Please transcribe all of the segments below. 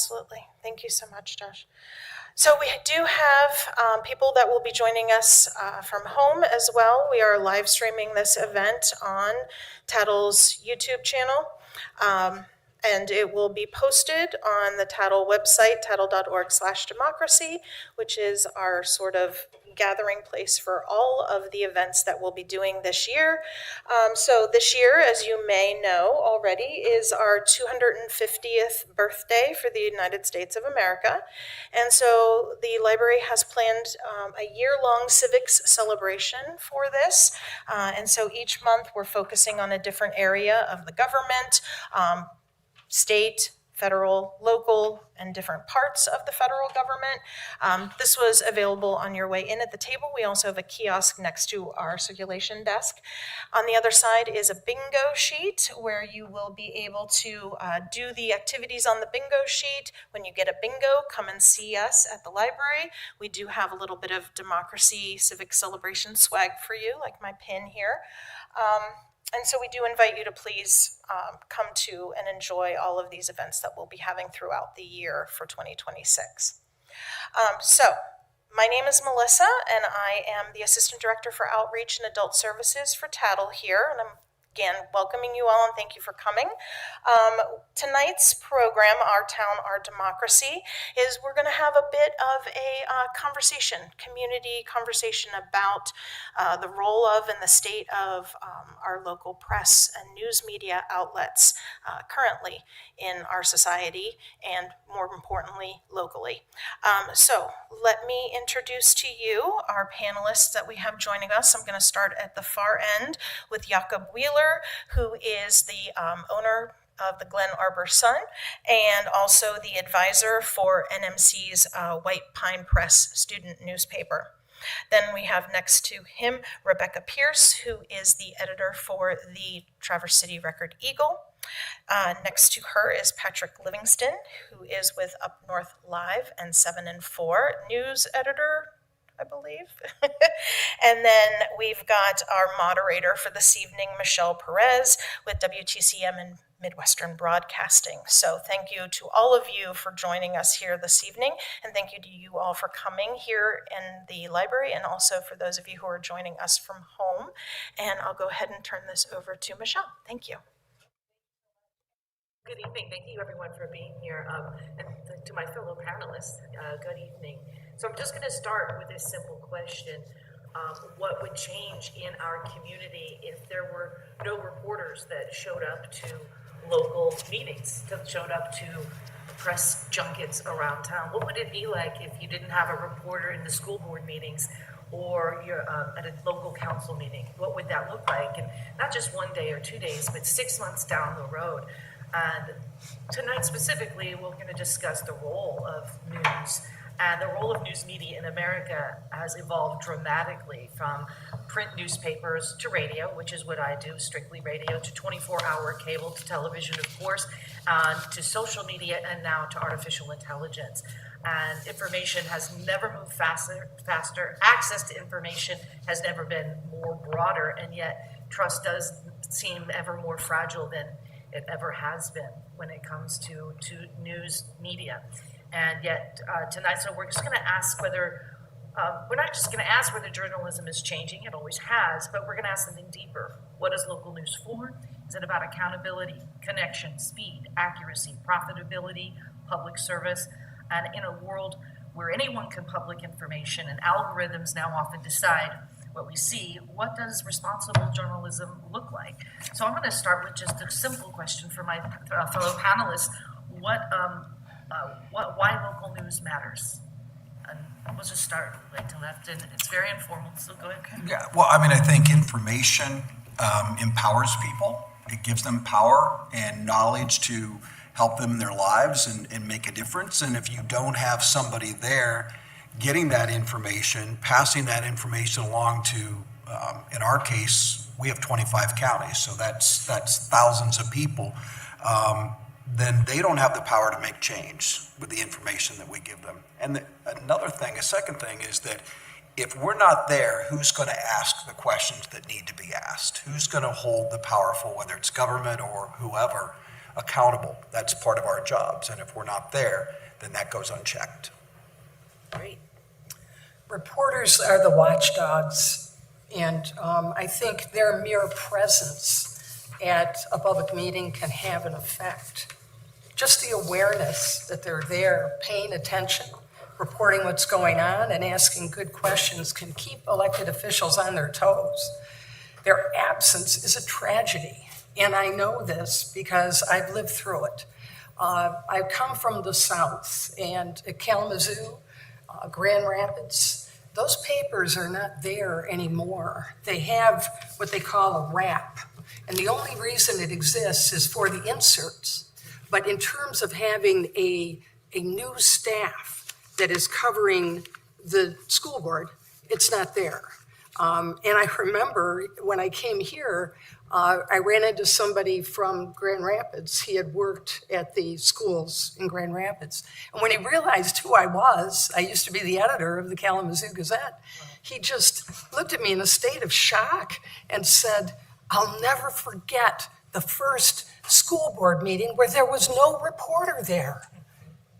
Absolutely. Thank you so much, Josh. So we do have people that will be joining us from home as well. We are live streaming this event on Tattle's YouTube channel. And it will be posted on the Tattle website, tattle.org/democracy, which is our sort of gathering place for all of the events that we'll be doing this year. So this year, as you may know already, is our 250th birthday for the United States of America. And so the library has planned a year-long civics celebration for this. And so each month we're focusing on a different area of the government, state, federal, local, and different parts of the federal government. This was available on your way in at the table. We also have a kiosk next to our circulation desk. On the other side is a bingo sheet where you will be able to do the activities on the bingo sheet. When you get a bingo, come and see us at the library. We do have a little bit of democracy civic celebration swag for you, like my pin here. And so we do invite you to please come to and enjoy all of these events that we'll be having throughout the year for 2026. So my name is Melissa, and I am the Assistant Director for Outreach and Adult Services for Tattle here, and I'm again welcoming you all and thank you for coming. Tonight's program, Our Town, Our Democracy, is we're going to have a bit of a community conversation about the role of and the state of our local press and news media outlets currently in our society and, more importantly, locally. So let me introduce to you our panelists that we have joining us. I'm going to start at the far end with Jakob Wheeler, who is the owner of the Glen Arbor Sun and also the advisor for NMC's White Pine Press student newspaper. Then we have next to him Rebecca Pierce, who is the editor for the Traverse City Record Eagle. Next to her is Patrick Livingston, who is with Up North Live and 7 and 4 news editor, I believe. And then we've got our moderator for this evening, Michelle Perez, with WTCM and Midwestern Broadcasting. So thank you to all of you for joining us here this evening, and thank you to you all for coming here in the library, and also for those of you who are joining us from home. And I'll go ahead and turn this over to Michelle. Thank you. Good evening. Thank you, everyone, for being here. And to my fellow panelists, good evening. So I'm just going to start with this simple question. What would change in our community if there were no reporters that showed up to local meetings, that showed up to press junkets around town? What would it be like if you didn't have a reporter in the school board meetings or you're at a local council meeting? What would that look like? And not just 1 day or 2 days, but 6 months down the road. And tonight specifically, we're going to discuss the role of news. And the role of news media in America has evolved dramatically from print newspapers to radio, which is what I do, strictly radio, to 24-hour cable, to television, of course, to social media, and now to artificial intelligence. And information has never moved faster. Access to information has never been more broader, and yet trust does seem ever more fragile than it ever has been when it comes to news media. And yet tonight, so we're just going to ask whether, we're not just going to ask whether journalism is changing, it always has, but we're going to ask something deeper. What is local news for? Is it about accountability, connection, speed, accuracy, profitability, public service? And in a world where anyone can public information and algorithms now often decide what we see, what does responsible journalism look like? So I'm going to start with just a simple question for my fellow panelists. Why local news matters? And we'll just start right to left, and it's very informal, so go ahead. Yeah, well, I mean, I think information empowers people. It gives them power and knowledge to help them in their lives and make a difference. And if you don't have somebody there getting that information, passing that information along to, in our case, we have 25 counties, so that's thousands of people, then they don't have the power to make change with the information that we give them. And a second thing is that if we're not there, who's going to ask the questions that need to be asked? Who's going to hold the powerful, whether it's government or whoever, accountable. That's part of our jobs, and if we're not there, then that goes unchecked. Great. Reporters are the watchdogs, and I think their mere presence at a public meeting can have an effect. Just the awareness that they're there, paying attention, reporting what's going on, and asking good questions can keep elected officials on their toes. Their absence is a tragedy, and I know this because I've lived through it. I come from the South, and at Kalamazoo, Grand Rapids, those papers are not there anymore. They have what they call a wrap, and the only reason it exists is for the inserts. But in terms of having a new staff that is covering the school board, it's not there. And I remember when I came here, I ran into somebody from Grand Rapids. He had worked at the schools in Grand Rapids. And when he realized who I was, I used to be the editor of the Kalamazoo Gazette, he just looked at me in a state of shock and said, "I'll never forget the first school board meeting where there was no reporter there."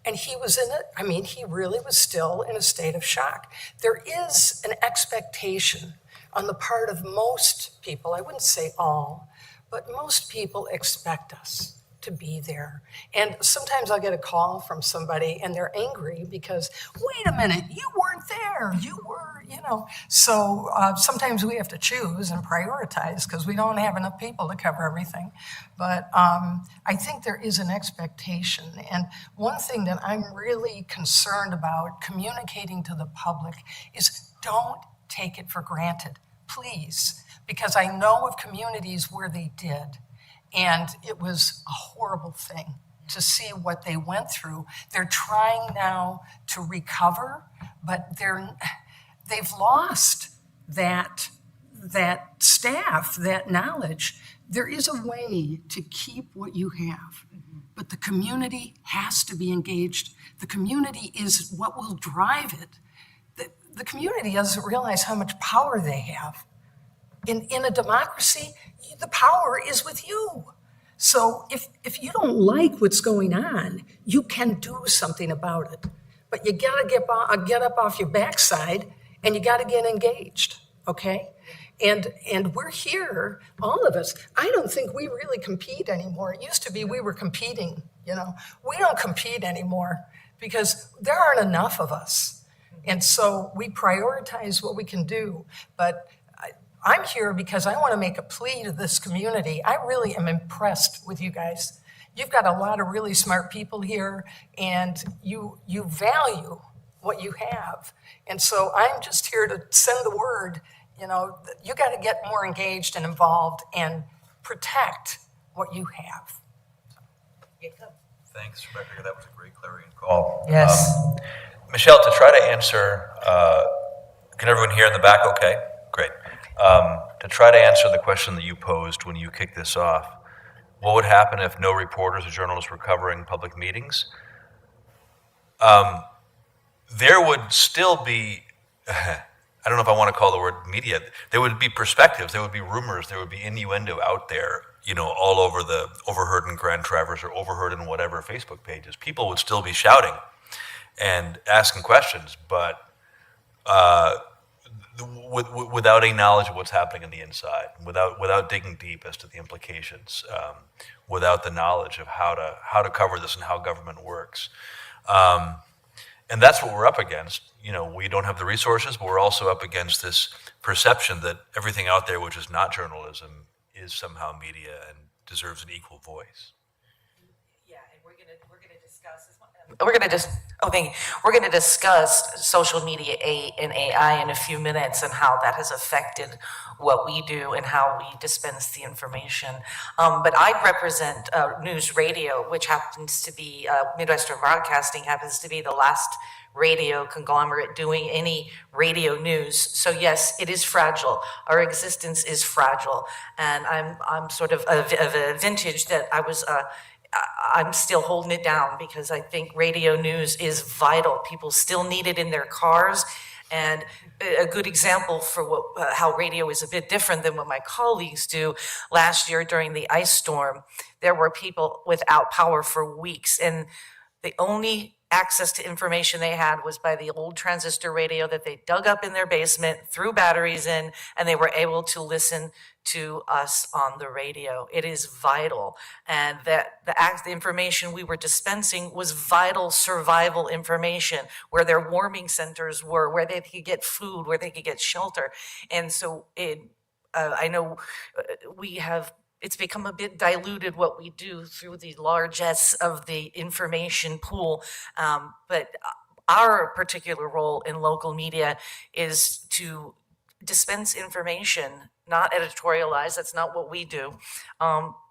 And he was in it. I mean, he really was still in a state of shock. There is an expectation on the part of most people, I wouldn't say all, but most people expect us to be there. And sometimes I'll get a call from somebody and they're angry because, wait a minute, you weren't there. You were, you know. So sometimes we have to choose and prioritize because we don't have enough people to cover everything. But I think there is an expectation. And one thing that I'm really concerned about communicating to the public is don't take it for granted, please, because I know of communities where they did. And it was a horrible thing to see what they went through. They're trying now to recover, but they've lost that staff, that knowledge. There is a way to keep what you have, but the community has to be engaged. The community is what will drive it. The community doesn't realize how much power they have. In a democracy, the power is with you. So if you don't like what's going on, you can do something about it. But you gotta get up off your backside and you gotta get engaged, okay? And we're here, all of us. I don't think we really compete anymore. It used to be we were competing, you know. We don't compete anymore because there aren't enough of us. And so we prioritize what we can do. But I'm here because I want to make a plea to this community. I really am impressed with you guys. You've got a lot of really smart people here, and you value what you have. And so I'm just here to send the word, you know, you got to get more engaged and involved and protect what you have. Thanks, Rebecca. That was a great clarion call. Yes. Michelle, to try to answer, can everyone hear in the back okay? Great. To try to answer the question that you posed when you kicked this off, what would happen if no reporters or journalists were covering public meetings? There would still be, I don't know if I want to call the word media, there would be perspectives, there would be rumors, there would be innuendo out there, you know, all over the Overheard in Grand Traverse or Overheard in whatever Facebook pages. People would still be shouting and asking questions, but without a knowledge of what's happening on the inside, without digging deep as to the implications, without the knowledge of how to cover this and how government works. And that's what we're up against. You know, we don't have the resources, but we're also up against this perception that everything out there which is not journalism is somehow media and deserves an equal voice. Yeah, and we're gonna discuss this one. We're going to discuss social media and AI in a few minutes and how that has affected what we do and how we dispense the information. But I represent News Radio, which happens to be, Midwestern Broadcasting happens to be the last radio conglomerate doing any radio news. So yes, it is fragile. Our existence is fragile. And I'm sort of a vintage that I'm still holding it down because I think radio news is vital. People still need it in their cars, And a good example for how radio is a bit different than what my colleagues do, last year during the ice storm, there were people without power for weeks, and the only access to information they had was by the old transistor radio that they dug up in their basement, threw batteries in, and they were able to listen to us on the radio. It is vital. And that the information we were dispensing was vital survival information, where their warming centers were, where they could get food, where they could get shelter. And so I know we have, it's become a bit diluted what we do through the largesse of the information pool. But our particular role in local media is to dispense information, not editorialize, that's not what we do,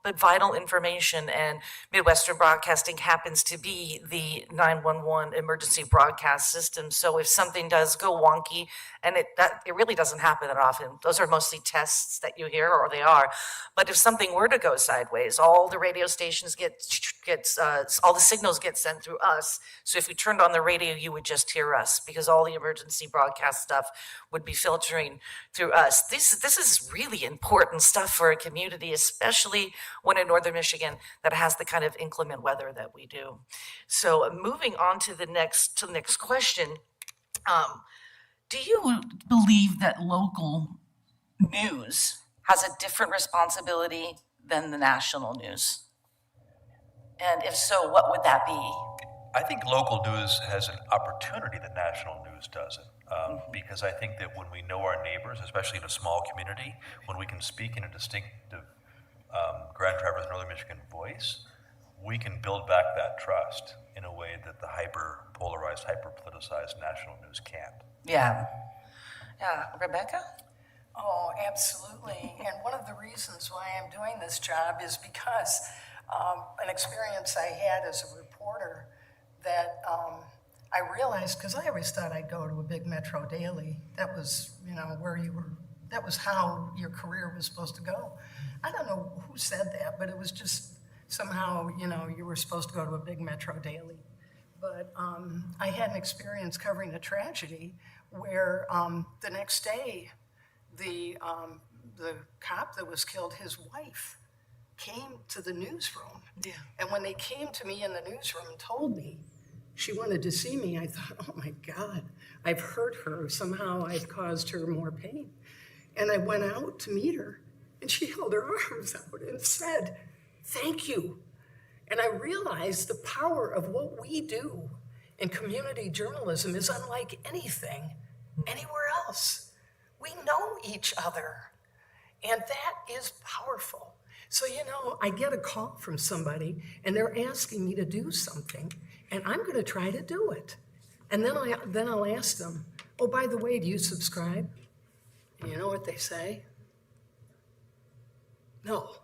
but vital information. And Midwestern Broadcasting happens to be the 911 emergency broadcast system. So if something does go wonky, and it really doesn't happen that often, those are mostly tests that you hear, or they are. But if something were to go sideways, all the radio stations all the signals get sent through us. So if you turned on the radio, you would just hear us, because all the emergency broadcast stuff would be filtering through us. This is really important stuff for a community, especially one in northern Michigan that has the kind of inclement weather that we do. So moving on to the next question, do you believe that local news has a different responsibility than the national news? And if so, what would that be? I think local news has an opportunity that national news doesn't. Because I think that when we know our neighbors, especially in a small community, when we can speak in a distinctive Grand Traverse Northern Michigan voice, we can build back that trust in a way that the hyper-polarized, hyper-politicized national news can't. Yeah. Rebecca? Oh, absolutely. And one of the reasons why I'm doing this job is because an experience I had as a reporter that I realized, because I always thought I'd go to a big metro daily. That was, where you were, that was how your career was supposed to go. I don't know who said that, but it was just somehow, you were supposed to go to a big metro daily. But I had an experience covering a tragedy where the next day, the cop that was killed, his wife came to the newsroom. Yeah. And when they came to me in the newsroom and told me she wanted to see me, I thought, oh my God, I've hurt her. Somehow I've caused her more pain. And I went out to meet her, and she held her arms out and said, thank you. And I realized the power of what we do in community journalism is unlike anything anywhere else. We know each other, and that is powerful. So, I get a call from somebody, and they're asking me to do something, and I'm going to try to do it. And then I'll ask them, oh, by the way, do you subscribe? And you know what they say? No.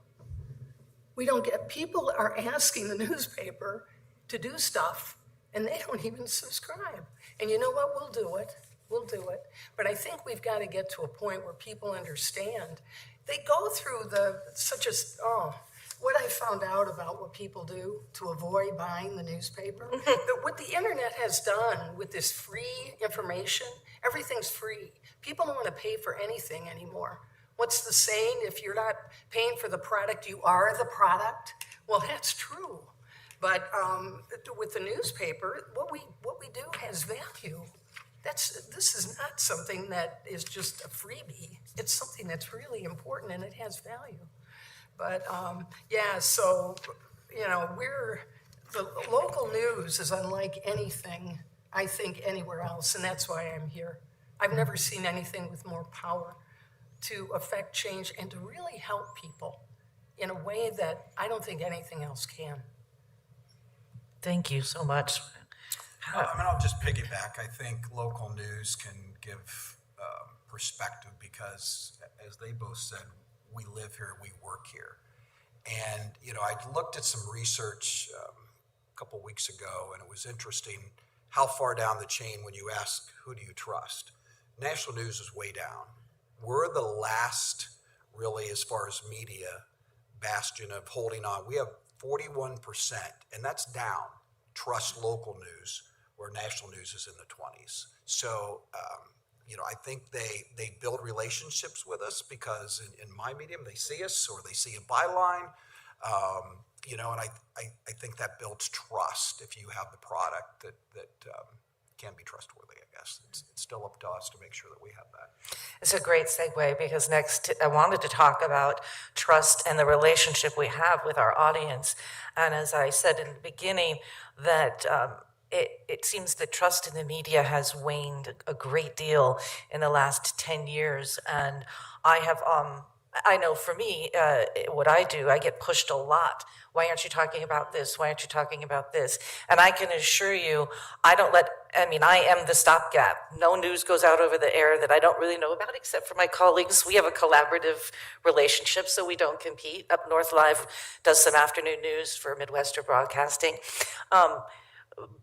We don't get, people are asking the newspaper to do stuff, and they don't even subscribe. And you know what? We'll do it. But I think we've got to get to a point where people understand. They go through what I found out about what people do to avoid buying the newspaper. What the internet has done with this free information, everything's free. People don't want to pay for anything anymore. What's the saying? If you're not paying for the product, you are the product. Well, that's true. But with the newspaper, what we do has value. This is not something that is just a freebie. It's something that's really important, and it has value. But so the local news is unlike anything I think anywhere else, and that's why I'm here. I've never seen anything with more power to affect change and to really help people in a way that I don't think anything else can. Thank you so much. I'll just piggyback. I think local news can give perspective because, as they both said, we live here, we work here. And, I looked at some research a couple weeks ago, and it was interesting how far down the chain when you ask, who do you trust? National news is way down. We're the last, really, as far as media, bastion of holding on. We have 41%, and that's down, trust local news, where national news is in the 20s. So I think they build relationships with us because in my medium, they see us or they see a byline. And I think that builds trust if you have the product that can be trustworthy, I guess. It's still up to us to make sure that we have that. It's a great segue because next I wanted to talk about trust and the relationship we have with our audience. And as I said in the beginning, that it seems that trust in the media has waned a great deal in the last 10 years. And I know for me, what I do, I get pushed a lot. Why aren't you talking about this? Why aren't you talking about this? And I can assure you, I am the stopgap. No news goes out over the air that I don't really know about except for my colleagues. We have a collaborative relationship, so we don't compete. Up North Live does some afternoon news for Midwestern Broadcasting.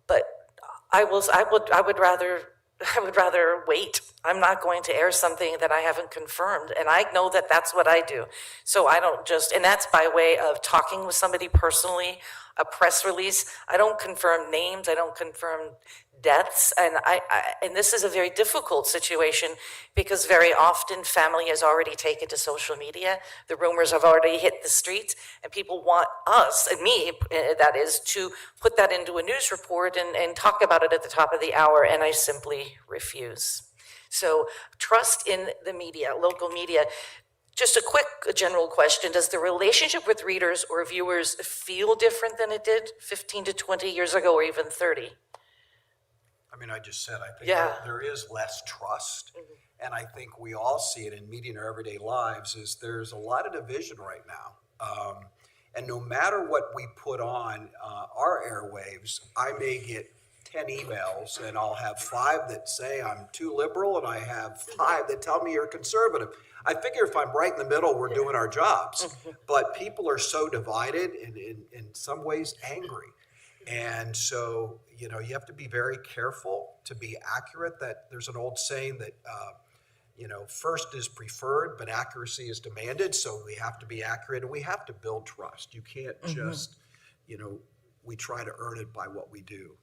But I would rather wait. I'm not going to air something that I haven't confirmed, and I know that that's what I do. So I don't and that's by way of talking with somebody personally, a press release. I don't confirm names. I don't confirm deaths, and and this is a very difficult situation because very often family has already taken to social media. The rumors have already hit the streets, and people want us, and me, that is, to put that into a news report and talk about it at the top of the hour, and I simply refuse. So trust in the media, local media. Just a quick general question. Does the relationship with readers or viewers feel different than it did 15 to 20 years ago or even 30? I just said, I think Yeah. there is less trust. And I think we all see it in media in our everyday lives is there's a lot of division right now. And no matter what we put on our airwaves, I may get 10 emails and I'll have 5 that say I'm too liberal and I have 5 that tell me you're conservative. I figure if I'm right in the middle, we're doing our jobs. But people are so divided and in some ways angry. And so, you have to be very careful to be accurate. That there's an old saying that, first is preferred, but accuracy is demanded. So we have to be accurate and we have to build trust. You can't just, we try to earn it by what we do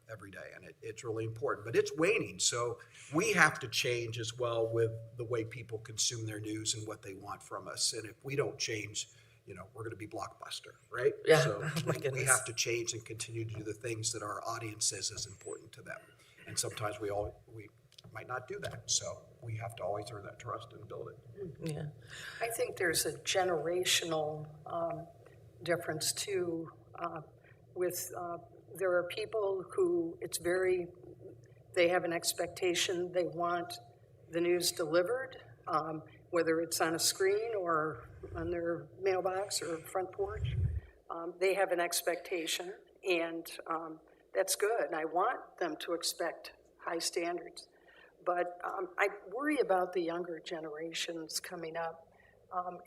every day. And it's really important, but it's waning. So we have to change as well with the way people consume their news and what they want from us. And if we don't change, we're going to be Blockbuster, right? Yeah. So Oh my we goodness. have to change and continue to do the things that our audience says is important to them. And sometimes we might not do that. So we have to always earn that trust and build it. Yeah. I think there's a generational difference too. There are people who they have an expectation, they want the news delivered, whether it's on a screen or on their mailbox or front porch. They have an expectation, and that's good. I want them to expect high standards. But I worry about the younger generations coming up.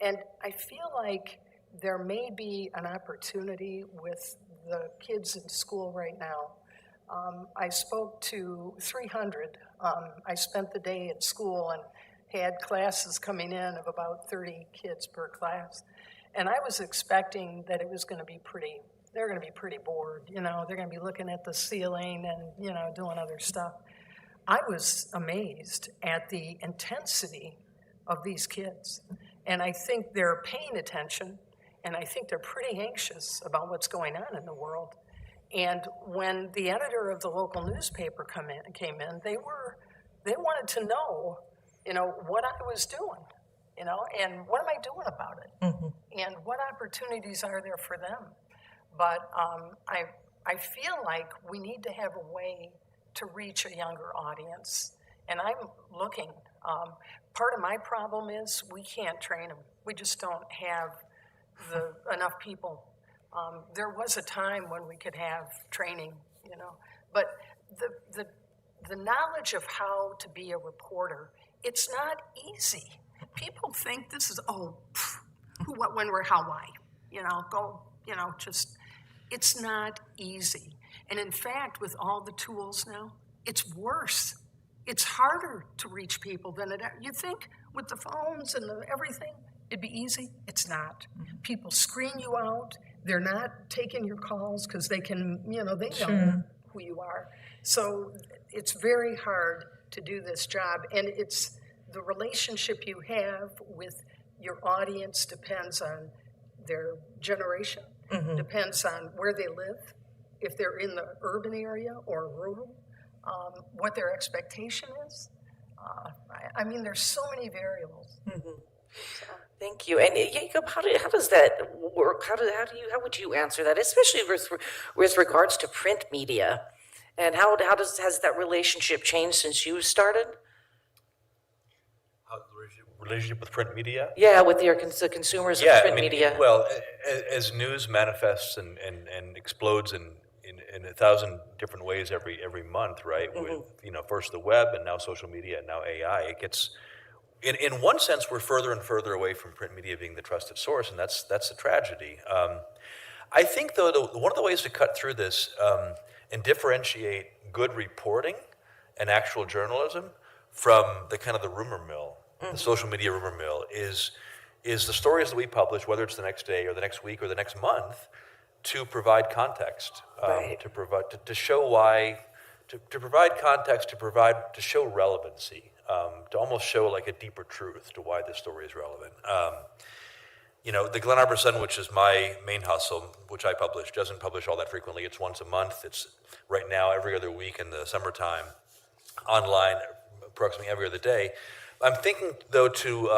And I feel like there may be an opportunity with the kids in school right now. I spoke to 300. I spent the day at school and had classes coming in of about 30 kids per class. And I was expecting that it was going to be they're going to be pretty bored. They're going to be looking at the ceiling and, doing other stuff. I was amazed at the intensity of these kids. And I think they're paying attention, and I think they're pretty anxious about what's going on in the world. And when the editor of the local newspaper came in, they wanted to know, what I was doing, and what am I doing about it? And what opportunities are there for them? But I feel like we need to have a way to reach a younger audience. And I'm looking. Part of my problem is we can't train them. We just don't have enough people. There was a time when we could have training, but the knowledge of how to be a reporter, it's not easy. People think this is, who, what, when, where, how, why, it's not easy. And in fact, with all the tools now, it's worse. It's harder to reach people than you think with the phones and everything, it'd be easy. It's not. People screen you out. They're not taking your calls because they can, they know who you are. So it's very hard to do this job. And it's the relationship you have with your audience depends on their generation, depends on where they live, if they're in the urban area or rural, what their expectation is. I mean, there's so many variables. Thank you. And Jacob, how does that work? How would you answer that, especially with regards to print media? And has that relationship changed since you started? Relationship with print media? Yeah, with the consumers of print media. Well, as news manifests and explodes in 1,000 different ways every month, right? With first the web and now social media and now AI, it gets. In one sense, we're further and further away from print media being the trusted source, and that's a tragedy. I think, though, one of the ways to cut through this and differentiate good reporting and actual journalism from the kind of the rumor mill, the social media rumor mill, is the stories that we publish, whether it's the next day or the next week or the next month, to provide context, to show why, to provide context, to show relevancy. To almost show like a deeper truth to why this story is relevant. The Glen Arbor Sun, which is my main hustle, which I publish, doesn't publish all that frequently. It's once a month. It's right now every other week in the summertime, online approximately every other day. I'm thinking though to,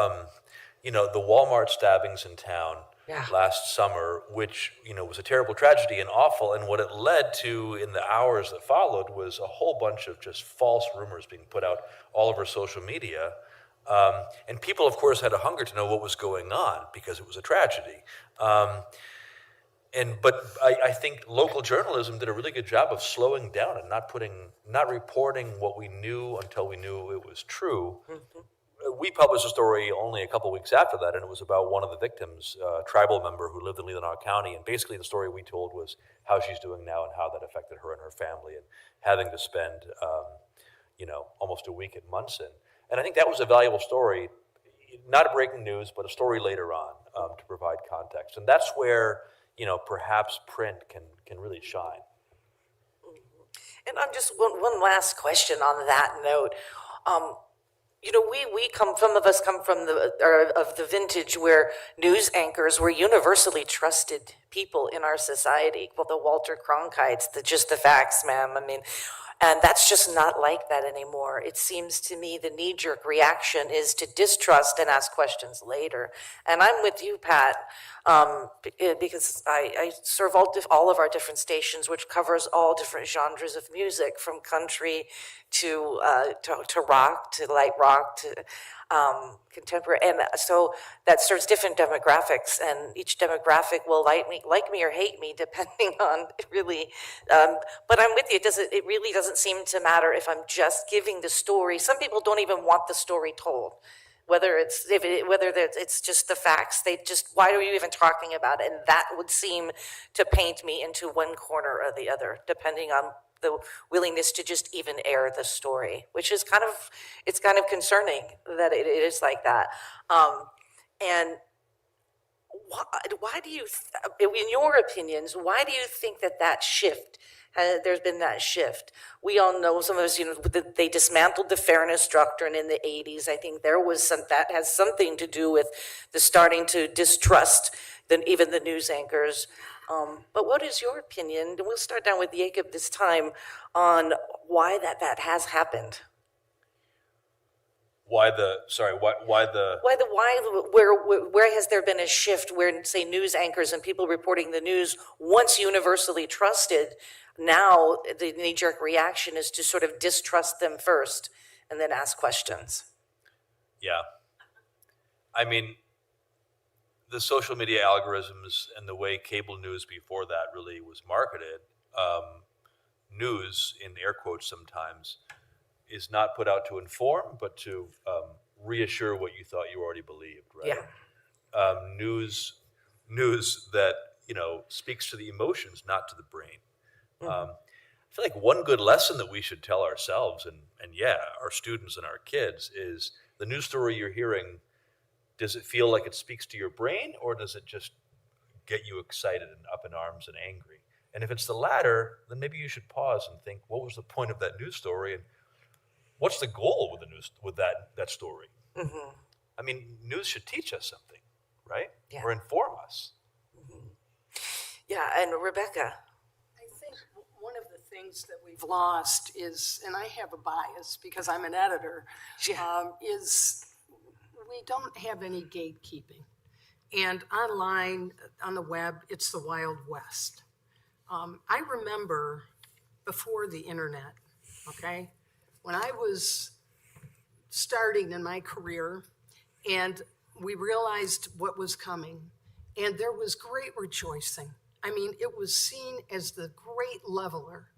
the Walmart stabbings in town last summer, which, was a terrible tragedy and awful. And what it led to in the hours that followed was a whole bunch of just false rumors being put out all over social media. And people, of course, had a hunger to know what was going on because it was a tragedy. But I think local journalism did a really good job of slowing down and not reporting what we knew until we knew it was true. We published a story only a couple weeks after that, and it was about one of the victims, a tribal member who lived in Leelanau County. And basically the story we told was how she's doing now and how that affected her and her family, and having to spend, almost a week at Munson. And I think that was a valuable story, not a breaking news, but a story later on to provide context. And that's where, perhaps print can really shine. And I'm just one last question on that note. Some of us come from the vintage where news anchors were universally trusted people in our society. Well, the Walter Cronkites, just the facts, ma'am. I mean, and that's just not like that anymore. It seems to me the knee-jerk reaction is to distrust and ask questions later. And I'm with you, Pat, because I serve all of our different stations, which covers all different genres of music, from country to rock, to light rock, to contemporary, and so that serves different demographics, and each demographic will like me or hate me depending on really. But I'm with you. It really doesn't seem to matter if I'm just giving the story. Some people don't even want the story told. Whether it's just the facts, why are you even talking about it? And that would seem to paint me into one corner or the other, depending on the willingness to just even air the story, which is kind of concerning that it is like that. And why do you, in your opinions, why do you think that shift? There's been that shift. We all know, some of us, they dismantled the fairness doctrine in the 80s. I think that has something to do with the starting to distrust even the news anchors. But what is your opinion? We'll start down with Jacob this time on why that has happened. Where has there been a shift where, say, news anchors and people reporting the news, once universally trusted, now the knee-jerk reaction is to sort of distrust them first and then ask questions? Yeah. I mean, the social media algorithms and the way cable news before that really was marketed, news, in air quotes sometimes, is not put out to inform, but to reassure what you thought you already believed, right? Yeah. News that, speaks to the emotions, not to the brain. I feel like one good lesson that we should tell ourselves and our students and our kids is the news story you're hearing, does it feel like it speaks to your brain, or does it just get you excited and up in arms and angry? And if it's the latter, then maybe you should pause and think, what was the point of that news story? And what's the goal with the news, with that story? I mean, news should teach us something, right? Yeah. Or inform us. Yeah, and Rebecca. I think one of the things that we've lost is, and I have a bias because I'm an editor, is we don't have any gatekeeping. And online, on the web, it's the Wild West. I remember before the internet, okay, when I was starting in my career and we realized what was coming, and there was great rejoicing. I mean, it was seen as the great leveler.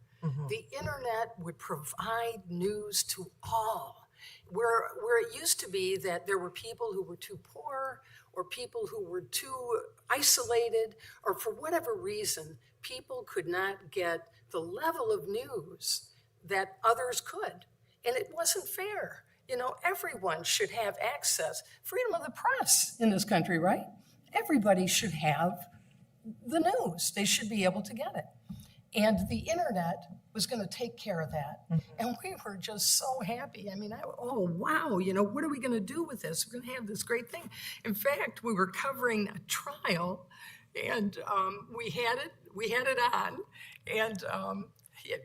The internet would provide news to all. Where it used to be that there were people who were too poor or people who were too isolated, or for whatever reason, people could not get the level of news that others could. And it wasn't fair. You know, everyone should have access. Freedom of the press in this country, right? Everybody should have the news. They should be able to get it. And the internet was going to take care of that. And we were just so happy. I mean, oh, wow, you know, what are we going to do with this? We're going to have this great thing. In fact, we were covering a trial, and we had it on, and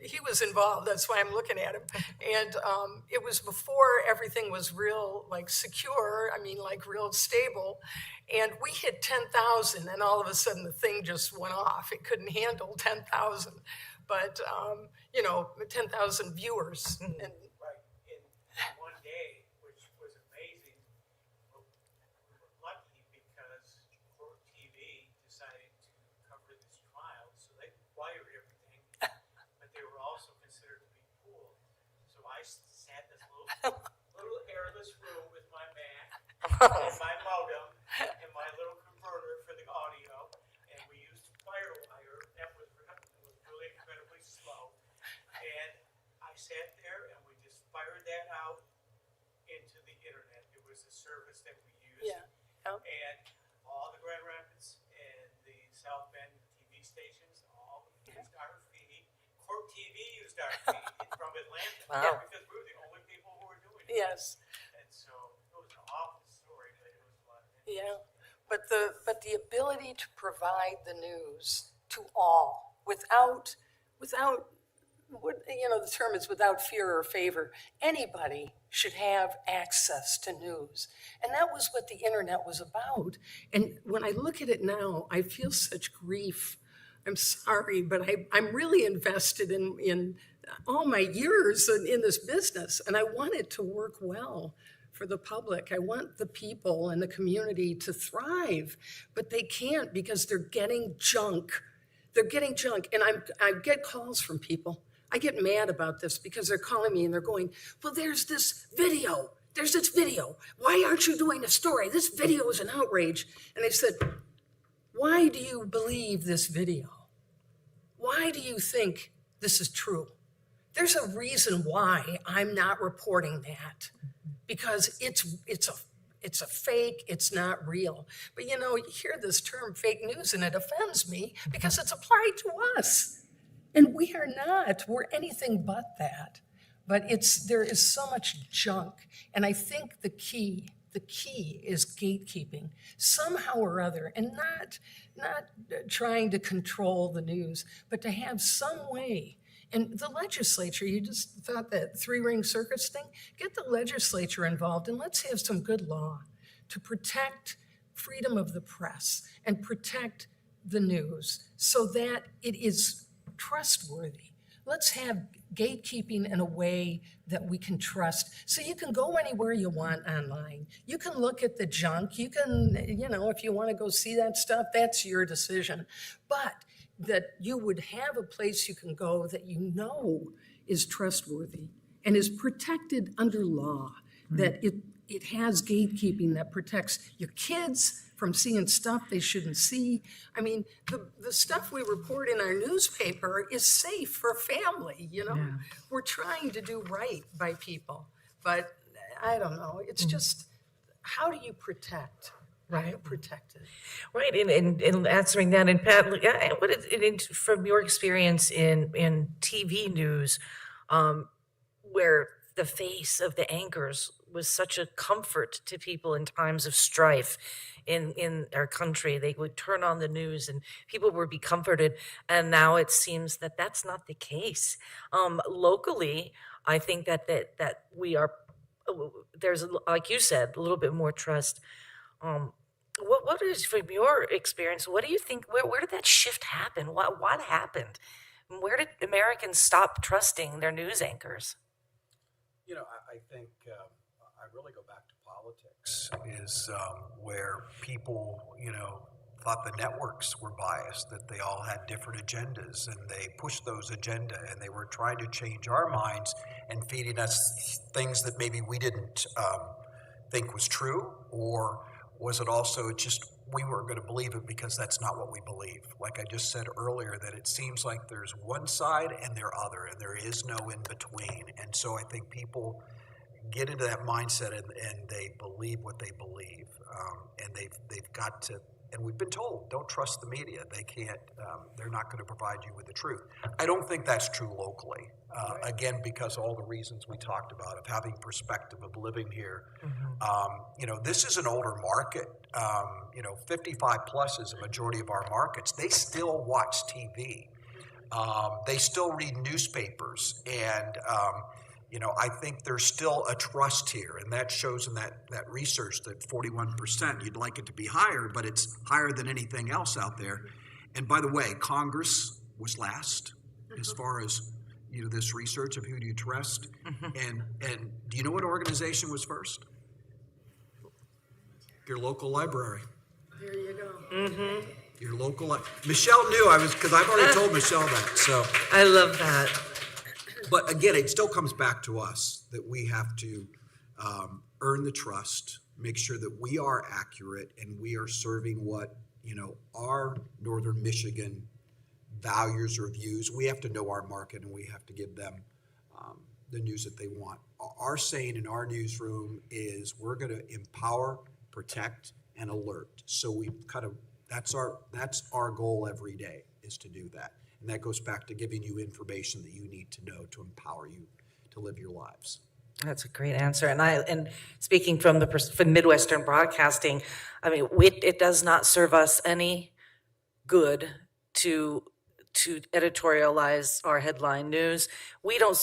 he was involved. That's why I'm looking at him. And it was before everything was real, like secure. I mean, like real stable. And we hit 10,000, and all of a sudden the thing just went off. It couldn't handle 10,000, but you know, 10,000 viewers. And Right, in one day, which was amazing. We were lucky because Court TV decided to cover this trial, so they wired everything, but they were also considered to be pooled. So I sat in this little airless room with my Mac and my modem and my little converter for the audio, and we used FireWire. That was really incredibly slow. And I sat there and we just fired that out into the internet. It was a service that we used. Yeah. And all the Grand Rapids and the South Bend TV stations all used our feed. Court TV used our feed from Atlanta. Wow. Because we were the only people who were doing it. yes, And so it was an awful story, but it was a lot of fun. yeah. But the ability to provide the news to all without what, you know, the term is without fear or favor. Anybody should have access to news. And that was what the internet was about. And when I look at it now, I feel such grief. I'm sorry, but I'm really invested in all my years in this business, and I want it to work well for the public. I want the people and the community to thrive, but they can't because they're getting junk. They're getting junk. And I get calls from people. I get mad about this because they're calling me and they're going, well, there's this video. There's this video. Why aren't you doing a story? This video is an outrage. And I said, why do you believe this video? Why do you think this is true? There's a reason why I'm not reporting that, because it's a fake, it's not real. But you know, you hear this term fake news and it offends me because it's applied to us. And we are not, we're anything but that. But there is so much junk. And I think the key is gatekeeping somehow or other, and not trying to control the news, but to have some way. And the legislature, you just thought that three-ring circus thing, get the legislature involved and let's have some good law to protect freedom of the press and protect the news so that it is trustworthy. Let's have gatekeeping in a way that we can trust. So you can go anywhere you want online. You can look at the junk. You can, you know, if you want to go see that stuff, that's your decision. But that you would have a place you can go that you know is trustworthy and is protected under law, that it has gatekeeping that protects your kids from seeing stuff they shouldn't see. I mean, the stuff we report in our newspaper is safe for family, you know? Yeah. We're trying to do right by people, but I don't know. It's just, how do you protect? Right, protected. Right, and answering that, and Pat, what is, from your experience in TV news, where the face of the anchors was such a comfort to people in times of strife in our country. They would turn on the news and people would be comforted. And now it seems that that's not the case. Locally, I think that we are, there's, like you said, a little bit more trust. What is, from your experience, what do you think, where did that shift happen? What happened? Where did Americans stop trusting their news anchors? You know, I think I really go back to politics is where people, you know, thought the networks were biased, that they all had different agendas, and they pushed those agenda, and they were trying to change our minds and feeding us things that maybe we didn't think was true, or was it also just we weren't going to believe it because that's not what we believe. Like I just said earlier, that it seems like there's one side and there other, and there is no in between. And so I think people get into that mindset and they believe what they believe, and they've got to. And we've been told, don't trust the media. They can't. They're not going to provide you with the truth. I don't think that's true locally. Again, because all the reasons we talked about of having perspective, of living here. You know, this is an older market. You know, 55 plus is a majority of our markets. They still watch TV. They still read newspapers, and you know, I think there's still a trust here, and that shows in that research that 41%. You'd like it to be higher, but it's higher than anything else out there. And by the way, Congress was last as far as, you know, this research of who do you trust. And do you know what organization was first? Your local library. There you go. Your local Michelle knew because I've already told Michelle that. So I love that. But again, it still comes back to us that we have to earn the trust, make sure that we are accurate and we are serving what, you know, our Northern Michigan values or views. We have to know our market and we have to give them the news that they want. Our saying in our newsroom is we're going to empower, protect, and alert. So we kind of that's our goal every day, is to do that. And that goes back to giving you information that you need to know to empower you to live your lives. That's a great answer. And speaking from from Midwestern Broadcasting, I mean, it does not serve us any good to editorialize our headline news. We don't.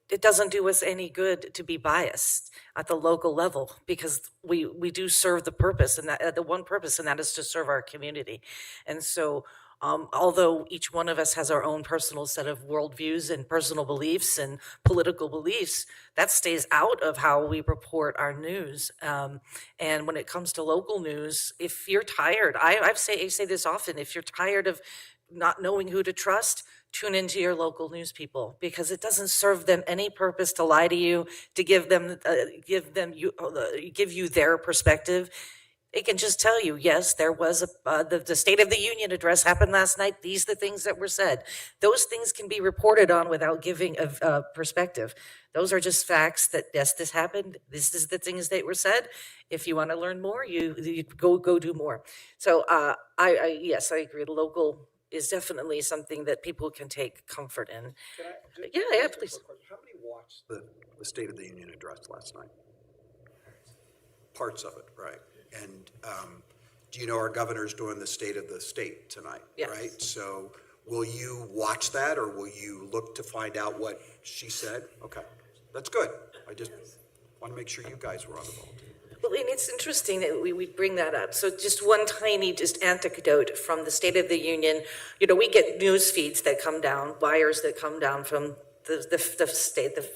It doesn't do us any good to be biased at the local level, because we do serve the purpose, and that the one purpose, and that is to serve our community. And so, although each one of us has our own personal set of worldviews and personal beliefs and political beliefs, that stays out of how we report our news. And when it comes to local news, if you're tired, I say this often, if you're tired of not knowing who to trust, tune into your local news people, because it doesn't serve them any purpose to lie to you, to give you their perspective. They can just tell you, yes, there was the State of the Union address happened last night. These are the things that were said. Those things can be reported on without giving a perspective. Those are just facts that, yes, this happened. This is the things that were said. If you want to learn more, you go do more. So yes, I agree. Local is definitely something that people can take comfort in. Yeah, please. How many watched the State of the Union address last night? Parts of it, right? And do you know our governor's doing the State of the State tonight, Yes. right? So will you watch that, or will you look to find out what she said? Okay, that's good. I just want to make sure you guys were on the ball too. Well, and it's interesting that we bring that up. So just one tiny anecdote from the State of the Union. You know, we get news feeds that come down, wires that come down from the state, the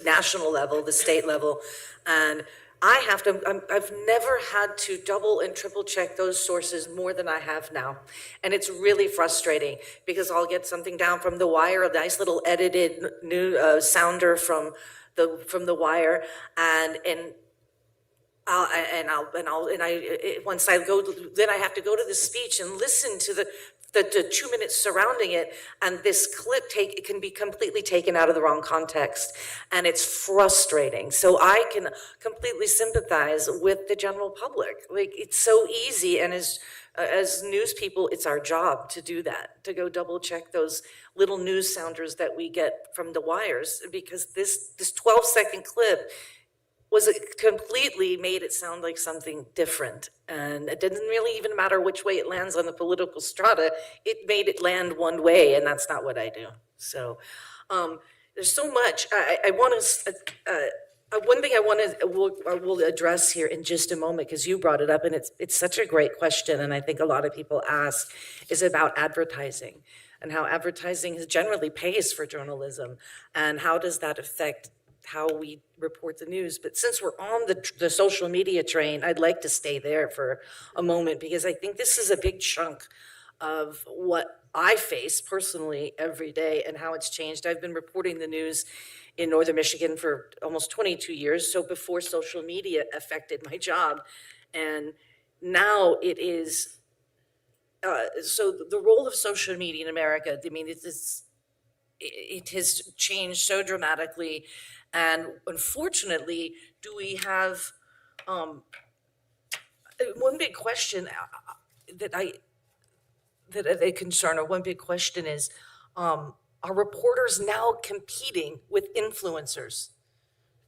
national level, the state level, and I've never had to double and triple check those sources more than I have now. And it's really frustrating, because I'll get something down from the wire, a nice little edited new sounder from the wire, once I go, then I have to go to the speech and listen to the 2 minutes surrounding it, and this clip it can be completely taken out of the wrong context, and it's frustrating. So I can completely sympathize with the general public. Like, it's so easy, and as As news people, it's our job to do that, to go double check those little news sounders that we get from the wires, because this 12-second clip was completely made it sound like something different. And it didn't really even matter which way it lands on the political strata. It made it land one way, and that's not what I do. So there's so much. I want to. One thing I will address here in just a moment, because you brought it up, and it's such a great question, and I think a lot of people ask, is about advertising and how advertising generally pays for journalism, and how does that affect how we report the news. But since we're on the social media train, I'd like to stay there for a moment, because I think this is a big chunk of what I face personally every day and how it's changed. I've been reporting the news in Northern Michigan for almost 22 years, so before social media affected my job. And now it is, so the role of social media in America, I mean, it has changed so dramatically. And unfortunately, do we have, one big question a concern, or one big question is, are reporters now competing with influencers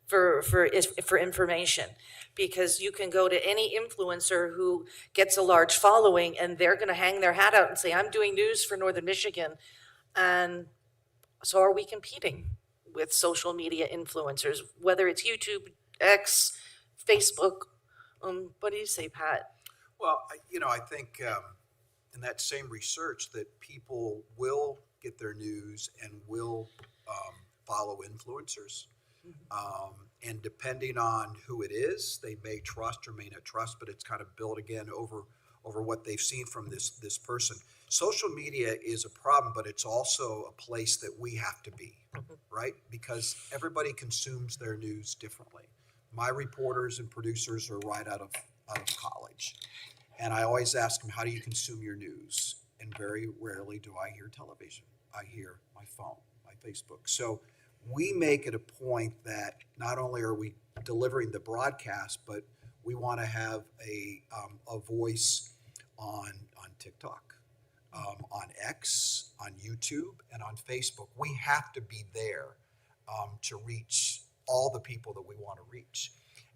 for information? Because you can go to any influencer who gets a large following, and they're going to hang their hat out and say, I'm doing news for Northern Michigan. And so are we competing with social media influencers, whether it's YouTube, X, Facebook? What do you say, Pat? Well, I think in that same research that people will get their news and will follow influencers. And depending on who it is, they may trust or may not trust, but it's kind of built again over what they've seen from this person. Social media is a problem, but it's also a place that we have to be, right? Because everybody consumes their news differently. My reporters and producers are right out of college. And I always ask them, how do you consume your news? And very rarely do I hear television. I hear my phone, my Facebook. So we make it a point that not only are we delivering the broadcast, but we want to have a voice on TikTok, on X, on YouTube, and on Facebook. We have to be there to reach all the people that we want to reach.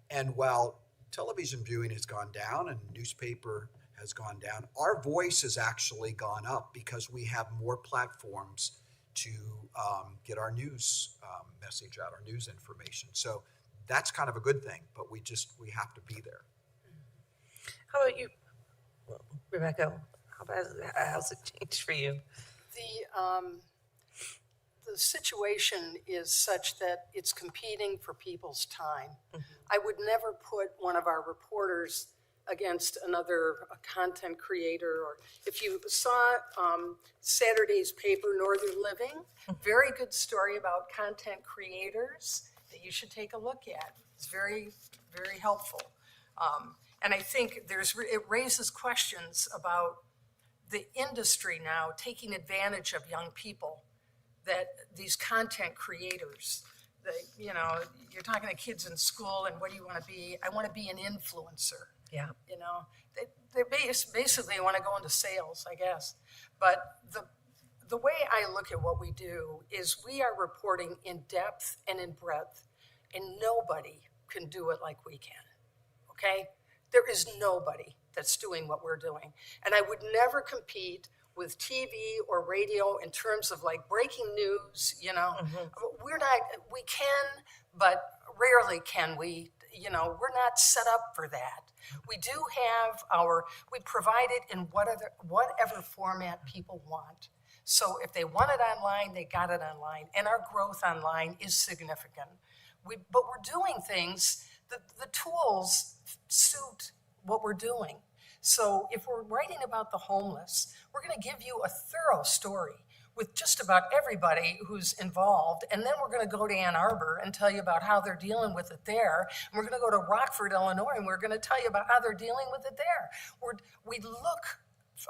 And while television viewing has gone down and newspaper has gone down, our voice has actually gone up because we have more platforms to get our news message out, our news information. So that's kind of a good thing, but we have to be there. How about you, Rebecca? How's it changed for you? The situation is such that it's competing for people's time. I would never put one of our reporters against another content creator. Or if you saw Saturday's paper, Northern Living, very good story about content creators that you should take a look at. It's very, very helpful. And I think it raises questions about the industry now taking advantage of young people, that these content creators, you're talking to kids in school, and what do you want to be? I want to be an influencer. Yeah. They basically want to go into sales, I guess. But the way I look at what we do is we are reporting in depth and in breadth, and nobody can do it like we can, okay? There is nobody that's doing what we're doing. And I would never compete with TV or radio in terms of like breaking news, we can, but rarely can we, we're not set up for that. We do have we provide it in whatever format people want. So if they want it online, they got it online. And our growth online is significant. But we're doing things, the tools suit what we're doing. So if we're writing about the homeless, we're going to give you a thorough story with just about everybody who's involved. And then we're going to go to Ann Arbor and tell you about how they're dealing with it there. And we're going to go to Rockford, Illinois, and we're going to tell you about how they're dealing with it there.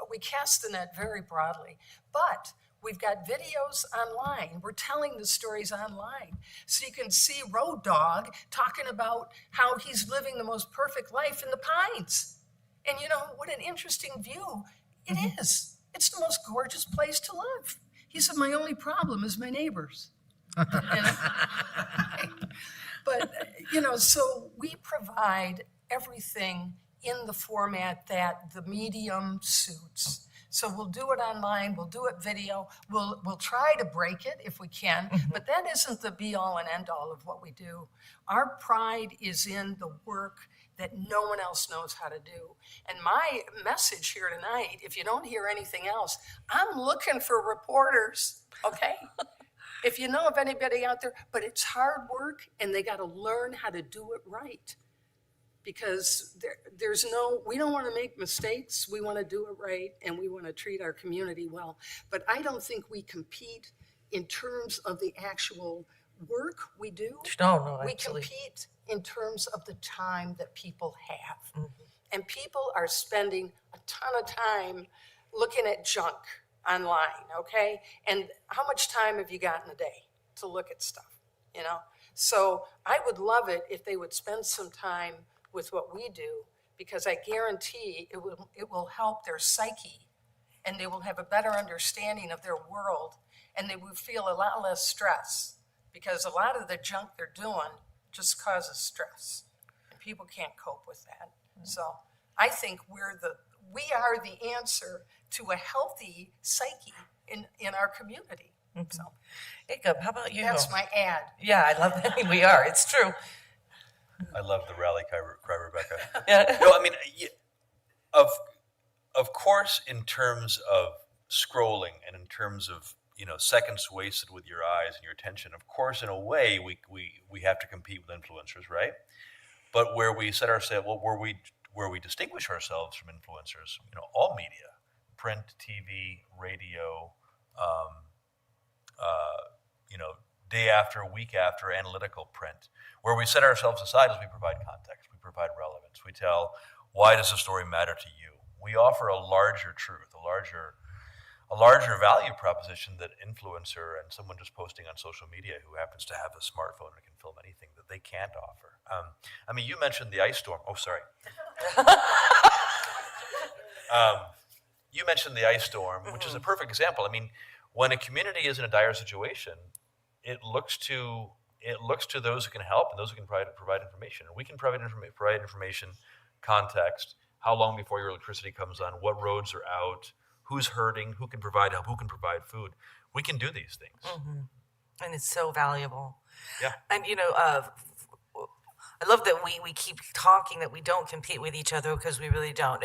We cast the net very broadly, but we've got videos online. We're telling the stories online. So you can see Road Dogg talking about how he's living the most perfect life in the Pines. And you know, what an interesting view it is. It's the most gorgeous place to live. He said, my only problem is my neighbors. And- but, you know, so we provide everything in the format that the medium suits. So we'll do it online, we'll do it video, we'll try to break it if we can, but that isn't the be all and end all of what we do. Our pride is in the work that no one else knows how to do. And my message here tonight, if you don't hear anything else, I'm looking for reporters, okay? If you know of anybody out there, but it's hard work and they got to learn how to do it right. Because we don't want to make mistakes. We want to do it right and we want to treat our community well. But I don't think we compete in terms of the actual work we do. No, We actually. compete in terms of the time that people have. And people are spending a ton of time looking at junk online, okay? And how much time have you got in a day to look at stuff, you know? So I would love it if they would spend some time with what we do, because I guarantee it will help their psyche and they will have a better understanding of their world and they will feel a lot less stress, because a lot of the junk they're doing just causes stress and people can't cope with that. So I think we are the answer to a healthy psyche in our community. So Jacob, how about you? that's my ad. Yeah, I love that. We are. It's true. I love the rally cry, Rebecca. Yeah. No, I mean, of course, in terms of scrolling and in terms of, you know, seconds wasted with your eyes and your attention, of course, in a way, we have to compete with influencers, right? But where we set ourselves, well, where we distinguish ourselves from influencers, you know, all media, print, TV, radio, you know, day after, week after, analytical print. Where we set ourselves aside is we provide context, we provide relevance, we tell, why does the story matter to you? We offer a larger truth, a larger value proposition that influencer and someone just posting on social media who happens to have a smartphone and can film anything that they can't offer. I mean, you mentioned the ice storm. Oh, sorry. You mentioned the ice storm, which is a perfect example. I mean, when a community is in a dire situation, it looks to those who can help and those who can provide information. And we can provide information, context, how long before your electricity comes on, what roads are out, who's hurting, who can provide help, who can provide food. We can do these things. And it's so valuable. Yeah. And, you know, I love that we keep talking that we don't compete with each other, because we really don't.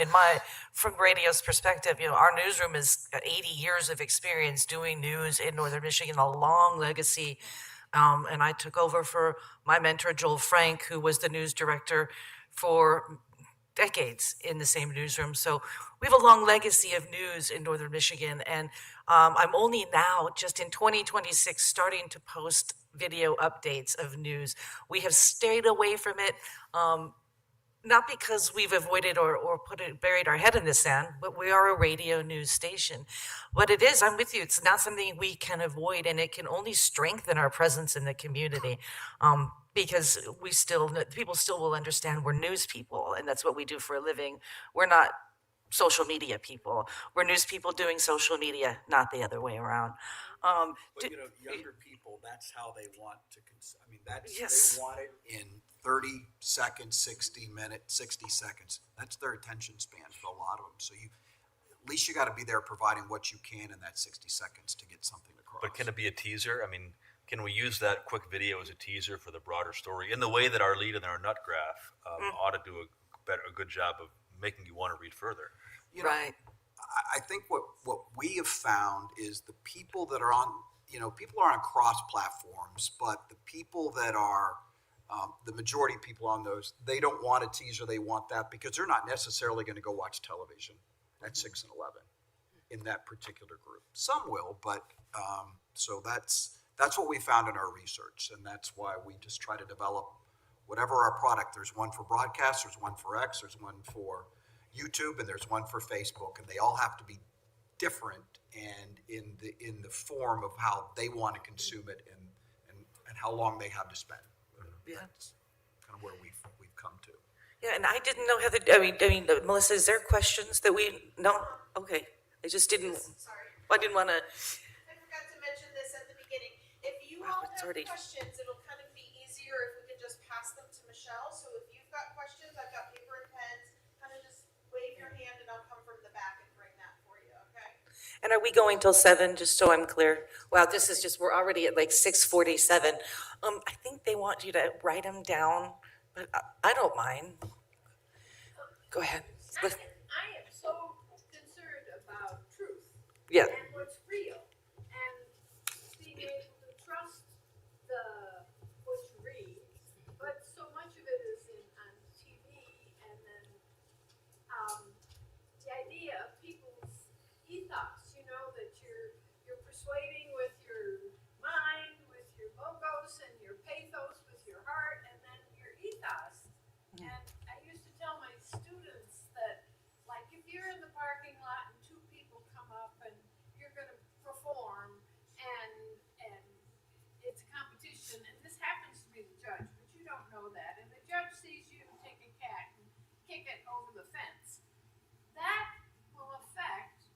From radio's perspective, you know, our newsroom is 80 years of experience doing news in Northern Michigan, a long legacy. And I took over for my mentor, Joel Frank, who was the news director for decades in the same newsroom. So we have a long legacy of news in Northern Michigan. And I'm only now, just in 2026, starting to post video updates of news. We have stayed away from it, not because we've avoided or buried our head in the sand, but we are a radio news station. What it is, I'm with you, it's not something we can avoid, and it can only strengthen our presence in the community. Because people still will understand we're news people, and that's what we do for a living. We're not social media people. We're news people doing social media, not the other way around. But you know, younger people, that's how they want to I mean, Yes. they want it in 30 seconds, 60 minutes, 60 seconds. That's their attention span for a lot of them. So at least you got to be there providing what you can in that 60 seconds to get something across. But can it be a teaser? I mean, can we use that quick video as a teaser for the broader story in the way that our lead and our nut graph ought to do a good job of making you want to read further? You know, Right. I think what we have found is the people that are on, you know, people are on cross platforms, but the people that are, the majority of people on those, they don't want a teaser, they want that because they're not necessarily going to go watch television at 6 and 11 in that particular group. Some will, but so that's what we found in our research, and that's why we just try to develop whatever our product. There's one for broadcast, there's one for X, there's one for YouTube, and there's one for Facebook, and they all have to be different and in the form of how they want to consume it and how long they have to spend. Yeah. That's kind of where we've come to. Yeah, and I didn't know how the, Melissa, is there questions that we, no? Okay, I just didn't, Sorry. I didn't want to, I forgot to mention this at the beginning. If you Wow, all it's have already- questions, it'll kind of be easier if we could just pass them to Michelle. So if you've got questions, I've got paper and pens. Kind of just wave your hand and I'll come from the back and bring that for you, okay? and are we going till 7, just so I'm clear? Wow, this is just, we're already at like 6:47. I think they want you to write them down, but I don't mind. Go ahead. I am so concerned about truth Yeah, and what's real and being able to trust what you read. But so much of it is on TV, and then the idea of people's ethos. You know that you're persuading with your mind, with your logos, and your pathos with your heart, and then your ethos. And I used to tell my students that, like, if you're in the parking lot and two people come up and you're going to perform, and it's a competition, and this happens to be the judge, but you don't know that, and the judge sees you take a cat and kick it over the fence, that will affect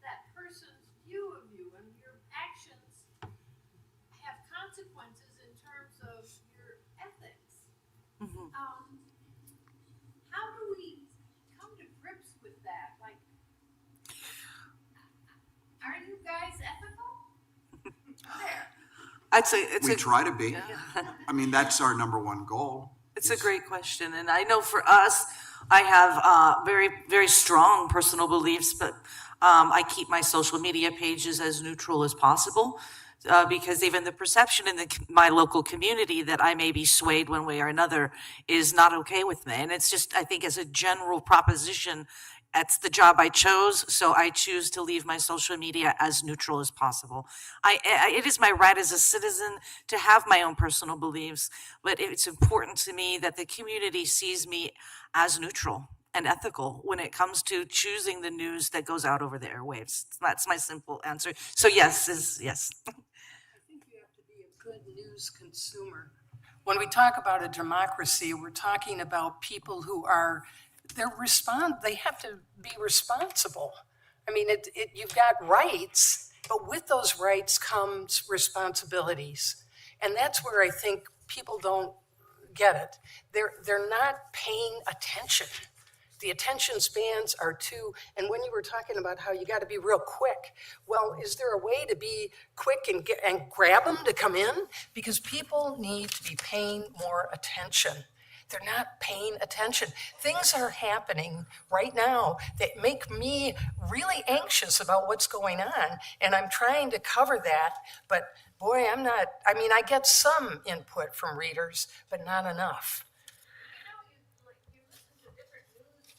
that person's view of you, and your actions have consequences in terms of your ethics. How do we come to grips with that? Like, are you guys ethical? There. I'd say it's We a, try to be. I mean, that's our number one goal. it's a great question, and I know for us, I have very, very strong personal beliefs, but I keep my social media pages as neutral as possible. Because even the perception in my local community that I may be swayed one way or another is not okay with me. And it's just, I think as a general proposition, that's the job I chose. So I choose to leave my social media as neutral as possible. It is my right as a citizen to have my own personal beliefs, but it's important to me that the community sees me as neutral and ethical when it comes to choosing the news that goes out over the airwaves. That's my simple answer. So yes is yes. I think you have to be a good news consumer. When we talk about a democracy, we're talking about people who are, they have to be responsible. I mean, you've got rights, but with those rights comes responsibilities. And that's where I think people don't get it. They're not paying attention. The attention spans are too, and when you were talking about how you got to be real quick, well, is there a way to be quick and grab them to come in? Because people need to be paying more attention. They're not paying attention. Things are happening right now that make me really anxious about what's going on, and I'm trying to cover that, but boy, I get some input from readers, but not enough. You listen to different news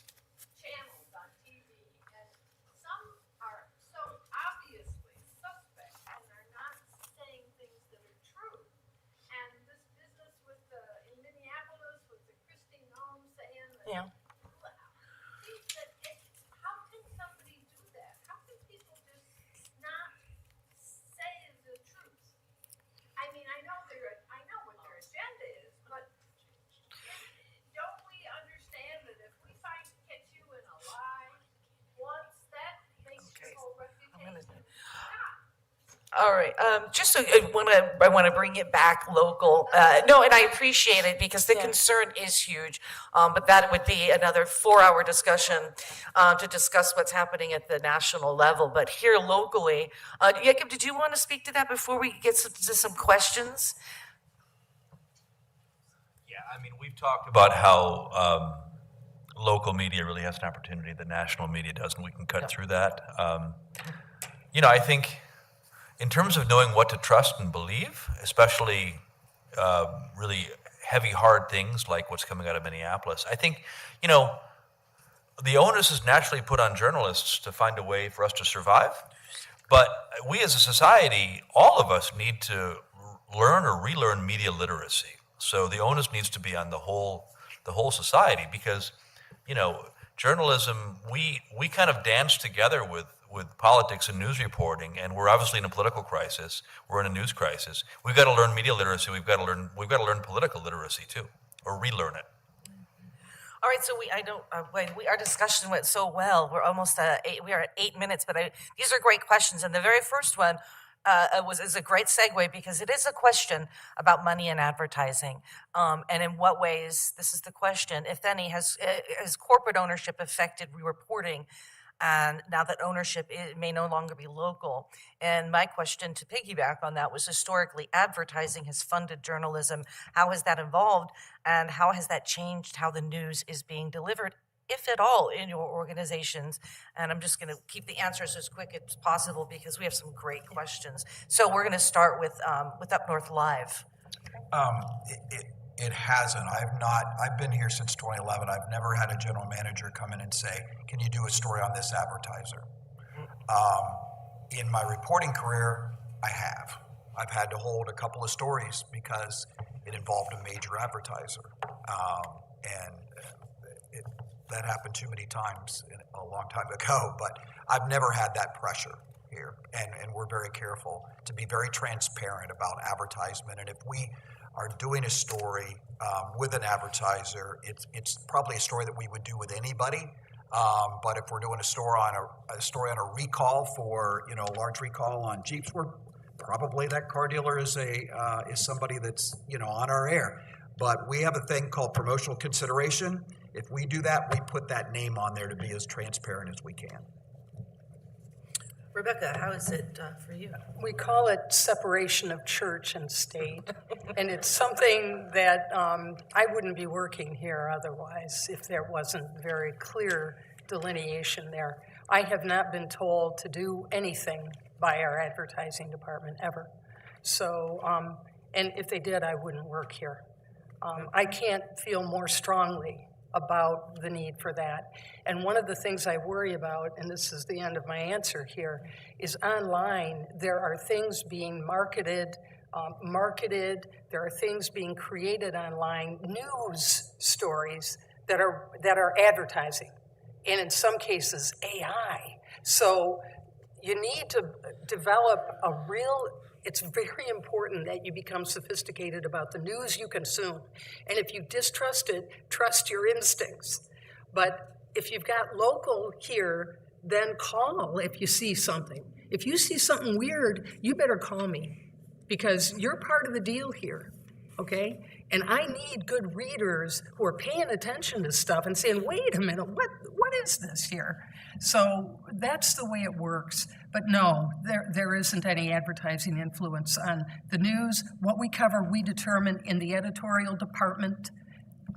channels on TV, and some are so obviously suspect and are not saying things that are true. And this business in Minneapolis with the Christine Nome saying that. Yeah. How can somebody do that? How can people just not say the truth? I mean, I know what their agenda is, but don't we understand that if we catch you in a lie once, that makes your whole reputation stop? All right. Just so I want to bring it back local. No, and I appreciate it because the concern is huge. But that would be another 4-hour discussion to discuss what's happening at the national level. But here locally, Jacob, did you want to speak to that before we get to some questions? Yeah, I mean, we've talked about how local media really has an opportunity that national media doesn't. We can cut through that. I think in terms of knowing what to trust and believe, especially really heavy, hard things like what's coming out of Minneapolis, I think, the onus is naturally put on journalists to find a way for us to survive. But we as a society, all of us need to learn or relearn media literacy. So the onus needs to be on the whole society because, journalism, we kind of dance together with politics and news reporting, and we're obviously in a political crisis. We're in a news crisis. We've got to learn media literacy. We've got to learn political literacy too, or relearn it. All right, so our discussion went so well. We're almost we are at 8 minutes, but these are great questions. And the very first one is a great segue because it is a question about money and advertising. And in what ways, this is the question, if any, has corporate ownership affected reporting? And now that ownership may no longer be local. And my question to piggyback on that was historically advertising has funded journalism. How has that evolved? And how has that changed how the news is being delivered, if at all, in your organizations? And I'm just going to keep the answers as quick as possible because we have some great questions. So we're going to start with Up North Live. It hasn't. I've been here since 2011. I've never had a general manager come in and say, can you do a story on this advertiser? In my reporting career, I have. I've had to hold a couple of stories because it involved a major advertiser. That happened too many times a long time ago, but I've never had that pressure here. And we're very careful to be very transparent about advertisement. And if we are doing a story with an advertiser, it's probably a story that we would do with anybody. But if we're doing a story on a recall for a large recall on Jeeps, we're probably that car dealer is somebody that's on our air. But we have a thing called promotional consideration. If we do that, we put that name on there to be as transparent as we can. Rebecca, how is it for you? We call it separation of church and state. And it's something that I wouldn't be working here otherwise if there wasn't very clear delineation there. I have not been told to do anything by our advertising department ever. So, and if they did, I wouldn't work here. I can't feel more strongly about the need for that. And one of the things I worry about, and this is the end of my answer here, is online, there are things being marketed, there are things being created online, news stories that are advertising, and in some cases, AI. So you need to develop it's very important that you become sophisticated about the news you consume. And if you distrust it, trust your instincts. But if you've got local here, then call if you see something. If you see something weird, you better call me because you're part of the deal here, okay? And I need good readers who are paying attention to stuff and saying, wait a minute, what is this here? So that's the way it works. But no, there isn't any advertising influence on the news. What we cover, we determine in the editorial department,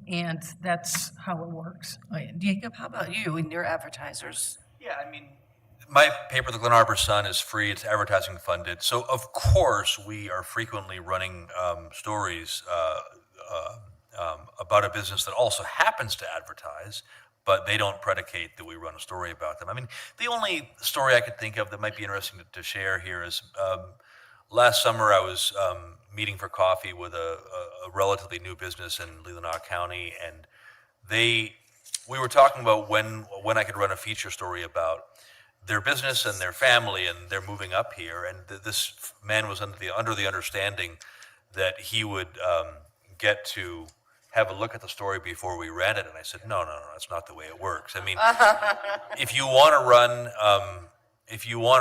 and that's how it works. Oh, yeah. Jacob, how about you and your advertisers? Yeah, I mean, my paper, the Glen Arbor Sun, is free. It's advertising funded. So, of course, we are frequently running stories about a business that also happens to advertise, but they don't predicate that we run a story about them. I mean, the only story I could think of that might be interesting to share here is last summer I was meeting for coffee with a relatively new business in Leelanau County, and we were talking about when I could run a feature story about their business and their family, and they're moving up here. And this man was under the understanding that he would get to have a look at the story before we ran it. And I said, no, that's not the way it works. I mean, if you want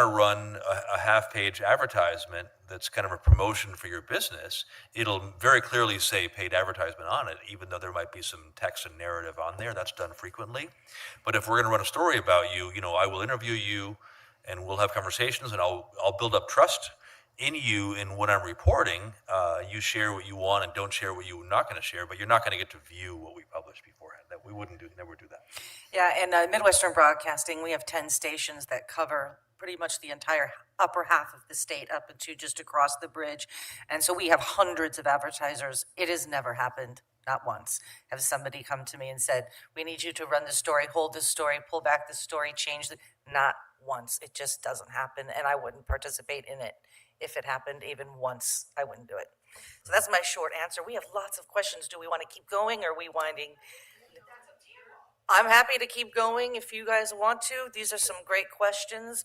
to run a half-page advertisement that's kind of a promotion for your business, it'll very clearly say paid advertisement on it, even though there might be some text and narrative on there. That's done frequently. But if we're going to run a story about you, I will interview you, and we'll have conversations, and I'll build up trust in you. And when I'm reporting, you share what you want and don't share what you're not going to share, but you're not going to get to view what we published beforehand. That we never do that. Yeah, in Midwestern Broadcasting, we have 10 stations that cover pretty much the entire upper half of the state up into just across the bridge. And so we have hundreds of advertisers. It has never happened, not once, have somebody come to me and said, we need you to run this story, hold this story, pull back this story, change the, not once. It just doesn't happen, and I wouldn't participate in it. If it happened even once, I wouldn't do it. So that's my short answer. We have lots of questions. Do we want to keep going, or are we winding? I'm happy to keep going if you guys want to. These are some great questions.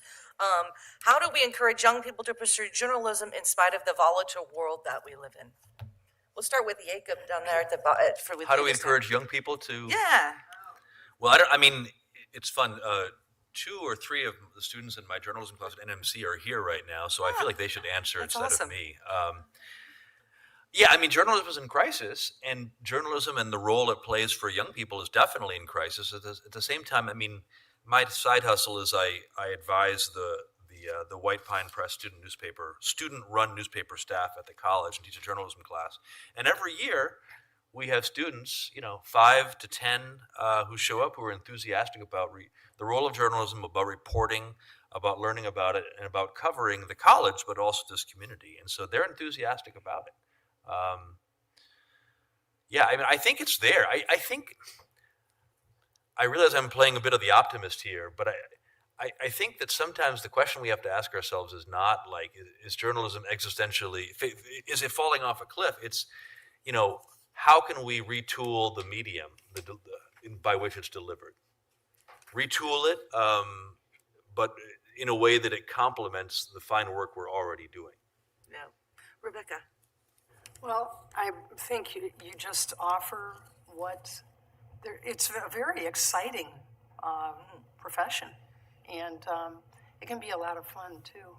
How do we encourage young people to pursue journalism in spite of the volatile world that we live in? We'll start with Jacob down there at the bottom. How do we encourage young people to? Yeah. Well, I mean, it's fun. 2 or 3 of the students in my journalism class at NMC are here right now, so I feel like they should answer that's instead awesome. of me. Yeah, I mean, journalism is in crisis, and journalism and the role it plays for young people is definitely in crisis. At the same time, I mean, my side hustle is I advise the White Pine Press student-run newspaper staff at the college and teach a journalism class. And every year, we have students, 5 to 10, who show up who are enthusiastic about the role of journalism, about reporting, about learning about it, and about covering the college, but also this community. And so they're enthusiastic about it. Yeah, I mean, I think it's there. I realize I'm playing a bit of the optimist here, but I think that sometimes the question we have to ask ourselves is not like, is journalism existentially, is it falling off a cliff? It's, how can we retool the medium by which it's delivered? Retool it, but in a way that it complements the fine work we're already doing. Yeah. Rebecca? Well, I think you just offer it's a very exciting profession, and it can be a lot of fun too.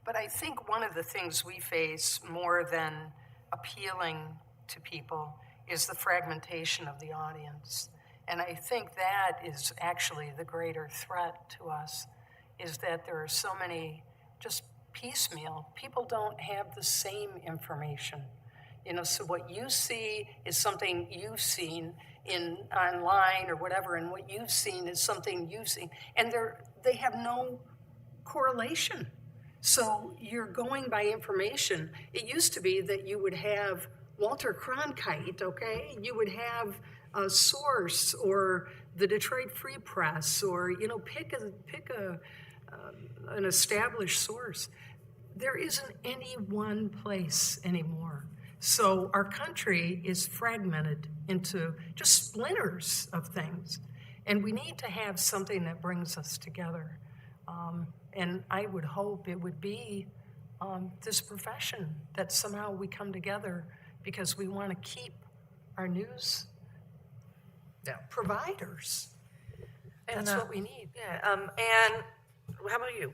But I think one of the things we face more than appealing to people is the fragmentation of the audience. And I think that is actually the greater threat to us, is that there are so many just piecemeal. People don't have the same information. So what you see is something you've seen online or whatever, and what you've seen is something you've seen. And they have no correlation. So you're going by information. It used to be that you would have Walter Cronkite, okay? You would have a Source or the Detroit Free Press, or pick an established source. There isn't any one place anymore. So our country is fragmented into just splinters of things, and we need to have something that brings us together. And I would hope it would be this profession, that somehow we come together because we want to keep our news providers. That's what we need. Yeah, and how about you?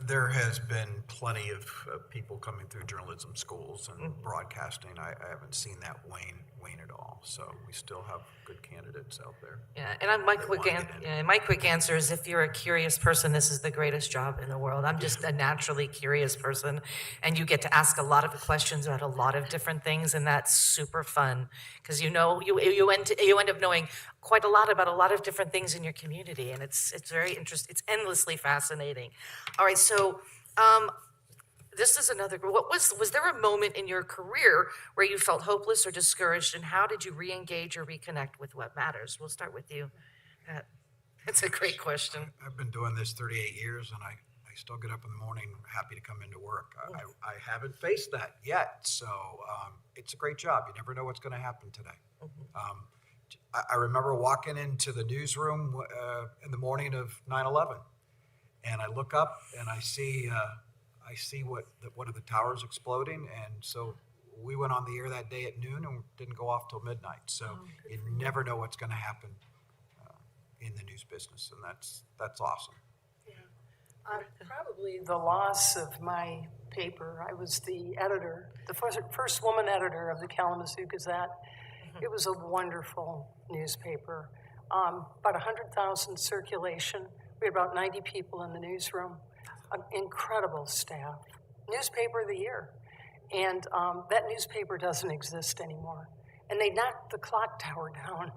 There has been plenty of people coming through journalism schools and broadcasting. I haven't seen that wane at all. So we still have good candidates out there. Yeah, and my quick answer is, if you're a curious person, this is the greatest job in the world. I'm just a naturally curious person, and you get to ask a lot of questions about a lot of different things, and that's super fun because you end up knowing quite a lot about a lot of different things in your community, and it's very interesting. It's endlessly fascinating. All right, so this is another. Was there a moment in your career where you felt hopeless or discouraged, and how did you re-engage or reconnect with what matters? We'll start with you. That's a great question. I've been doing this 38 years, and I still get up in the morning happy to come into work. I haven't faced that yet, so it's a great job. You never know what's going to happen today. I remember walking into the newsroom in the morning of 9/11, and I look up and I see one of the towers exploding, and so we went on the air that day at noon and didn't go off till midnight. So you never know what's going to happen in the news business, and that's awesome. Probably the loss of my paper. I was the editor, the first woman editor of the Kalamazoo Gazette. It was a wonderful newspaper. About 100,000 circulation. We had about 90 people in the newsroom. An incredible staff. Newspaper of the year. And that newspaper doesn't exist anymore. And they knocked the clock tower down.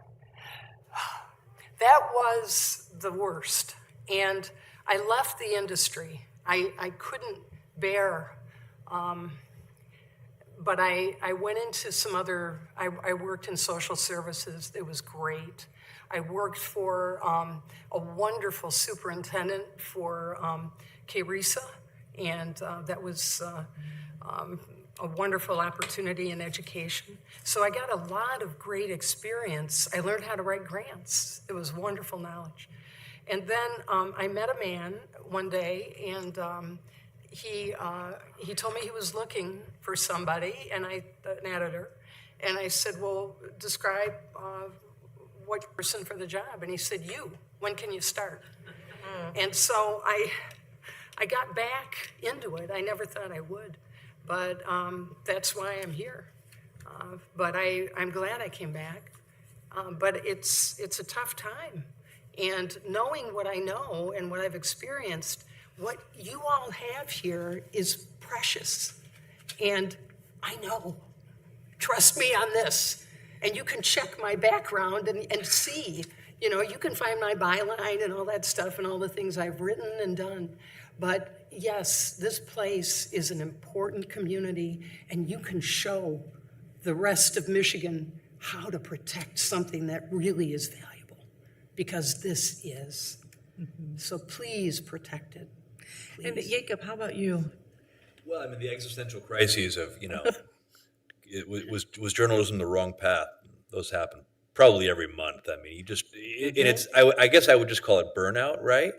That was the worst. And I left the industry. I couldn't bear, but I went into some other, I worked in social services. It was great. I worked for a wonderful superintendent for KRISA, and that was a wonderful opportunity in education. So I got a lot of great experience. I learned how to write grants. It was wonderful knowledge. And then I met a man one day, and he told me he was looking for somebody, and an editor. And I said, well, describe what person for the job? And he said, you, when can you start? And so I got back into it. I never thought I would, but that's why I'm here. But I'm glad I came back. But it's a tough time. And knowing what I know and what I've experienced, what you all have here is precious. And I know, trust me on this. And you can check my background and see, you can find my byline and all that stuff and all the things I've written and done. But yes, this place is an important community, and you can show the rest of Michigan how to protect something that really is valuable, because this is. So please protect it. And Jacob, how about you? Well, I mean, the existential crises of, was journalism the wrong path? Those happen probably every month. I mean, I guess I would just call it burnout, right?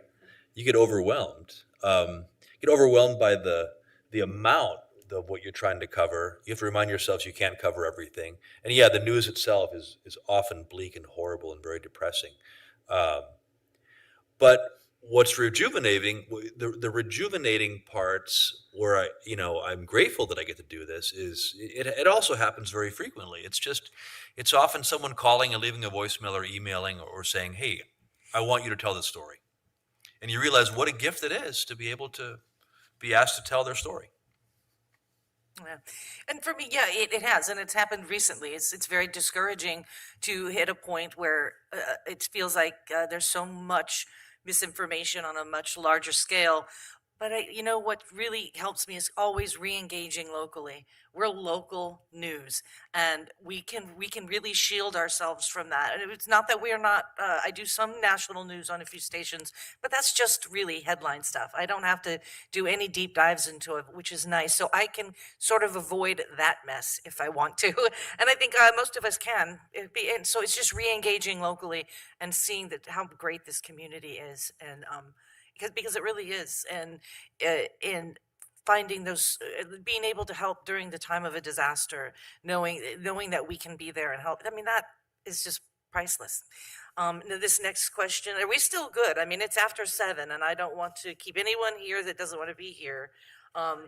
You get overwhelmed. Get overwhelmed by the amount of what you're trying to cover. You have to remind yourselves you can't cover everything. And yeah, the news itself is often bleak and horrible and very depressing. But what's rejuvenating, the rejuvenating parts where I'm grateful that I get to do this is it also happens very frequently. It's often someone calling and leaving a voicemail or emailing or saying, hey, I want you to tell this story. And you realize what a gift it is to be able to be asked to tell their story. Yeah. And for me, yeah, it has, and it's happened recently. It's very discouraging to hit a point where it feels like there's so much misinformation on a much larger scale. But what really helps me is always re-engaging locally. We're local news, and we can really shield ourselves from that. And it's not that we are not. I do some national news on a few stations, but that's just really headline stuff. I don't have to do any deep dives into it, which is nice. So I can sort of avoid that mess if I want to, and I think most of us can. And so it's just re-engaging locally and seeing how great this community is, and because it really is, and in finding those, being able to help during the time of a disaster, knowing that we can be there and help. I mean, that is just priceless. Now this next question, are we still good? I mean, it's after 7, and I don't want to keep anyone here that doesn't want to be here. Oh,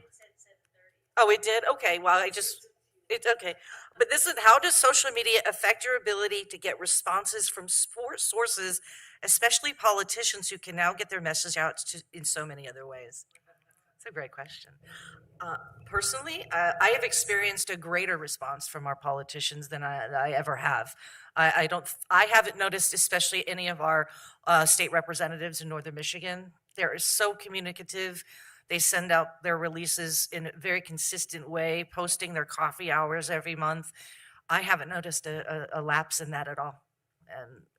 it did? Okay, well, it's okay. But this is, how does social media affect your ability to get responses from sources, especially politicians who can now get their message out in so many other ways? That's a great question. Personally, I have experienced a greater response from our politicians than I ever have. I haven't noticed, especially any of our state representatives in Northern Michigan. They're so communicative. They send out their releases in a very consistent way, posting their coffee hours every month. I haven't noticed a lapse in that at all.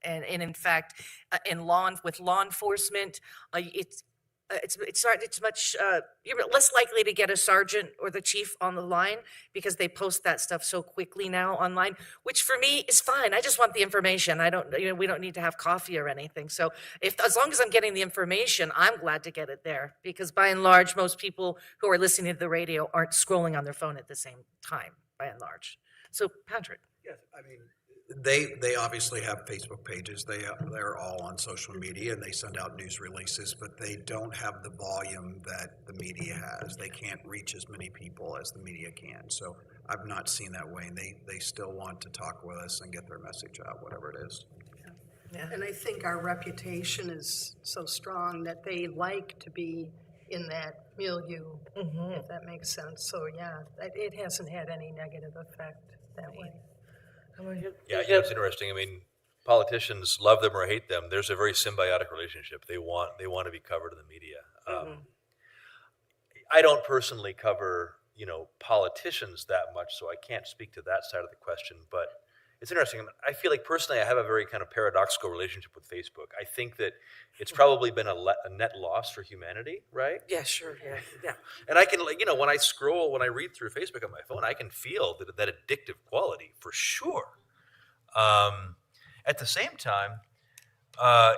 And in fact, with law enforcement, it's much you're less likely to get a sergeant or the chief on the line because they post that stuff so quickly now online, which for me is fine. I just want the information. We don't need to have coffee or anything. So as long as I'm getting the information, I'm glad to get it there, because by and large, most people who are listening to the radio aren't scrolling on their phone at the same time, by and large. So Patrick. Yes, I mean, they obviously have Facebook pages. They're all on social media, and they send out news releases, but they don't have the volume that the media has. They can't reach as many people as the media can. So I've not seen that way, and they still want to talk with us and get their message out, whatever it is. Yeah. And I think our reputation is so strong that they like to be in that milieu, if that makes sense. So yeah, it hasn't had any negative effect that way. Yeah, it's interesting. I mean, politicians, love them or hate them, there's a very symbiotic relationship. They want to be covered in the media. I don't personally cover, politicians that much, so I can't speak to that side of the question. But it's interesting. I feel like personally, I have a very kind of paradoxical relationship with Facebook. I think that it's probably been a net loss for humanity, right? Yeah, sure. Yeah. And I can, when I read through Facebook on my phone, I can feel that addictive quality for sure. At the same time,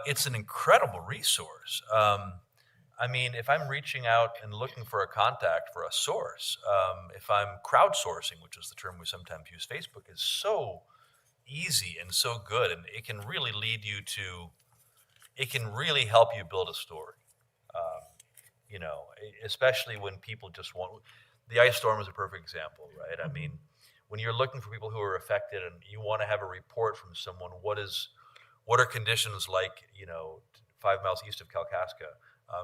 it's an incredible resource. I mean, if I'm reaching out and looking for a contact for a source, if I'm crowdsourcing, which is the term we sometimes use, Facebook is so easy and so good, and it can really lead you to, it can really help you build a story. You know, especially when people just want, the ice storm is a perfect example, right? I mean, when you're looking for people who are affected and you want to have a report from someone, what are conditions like, you know, 5 miles east of Kalkaska?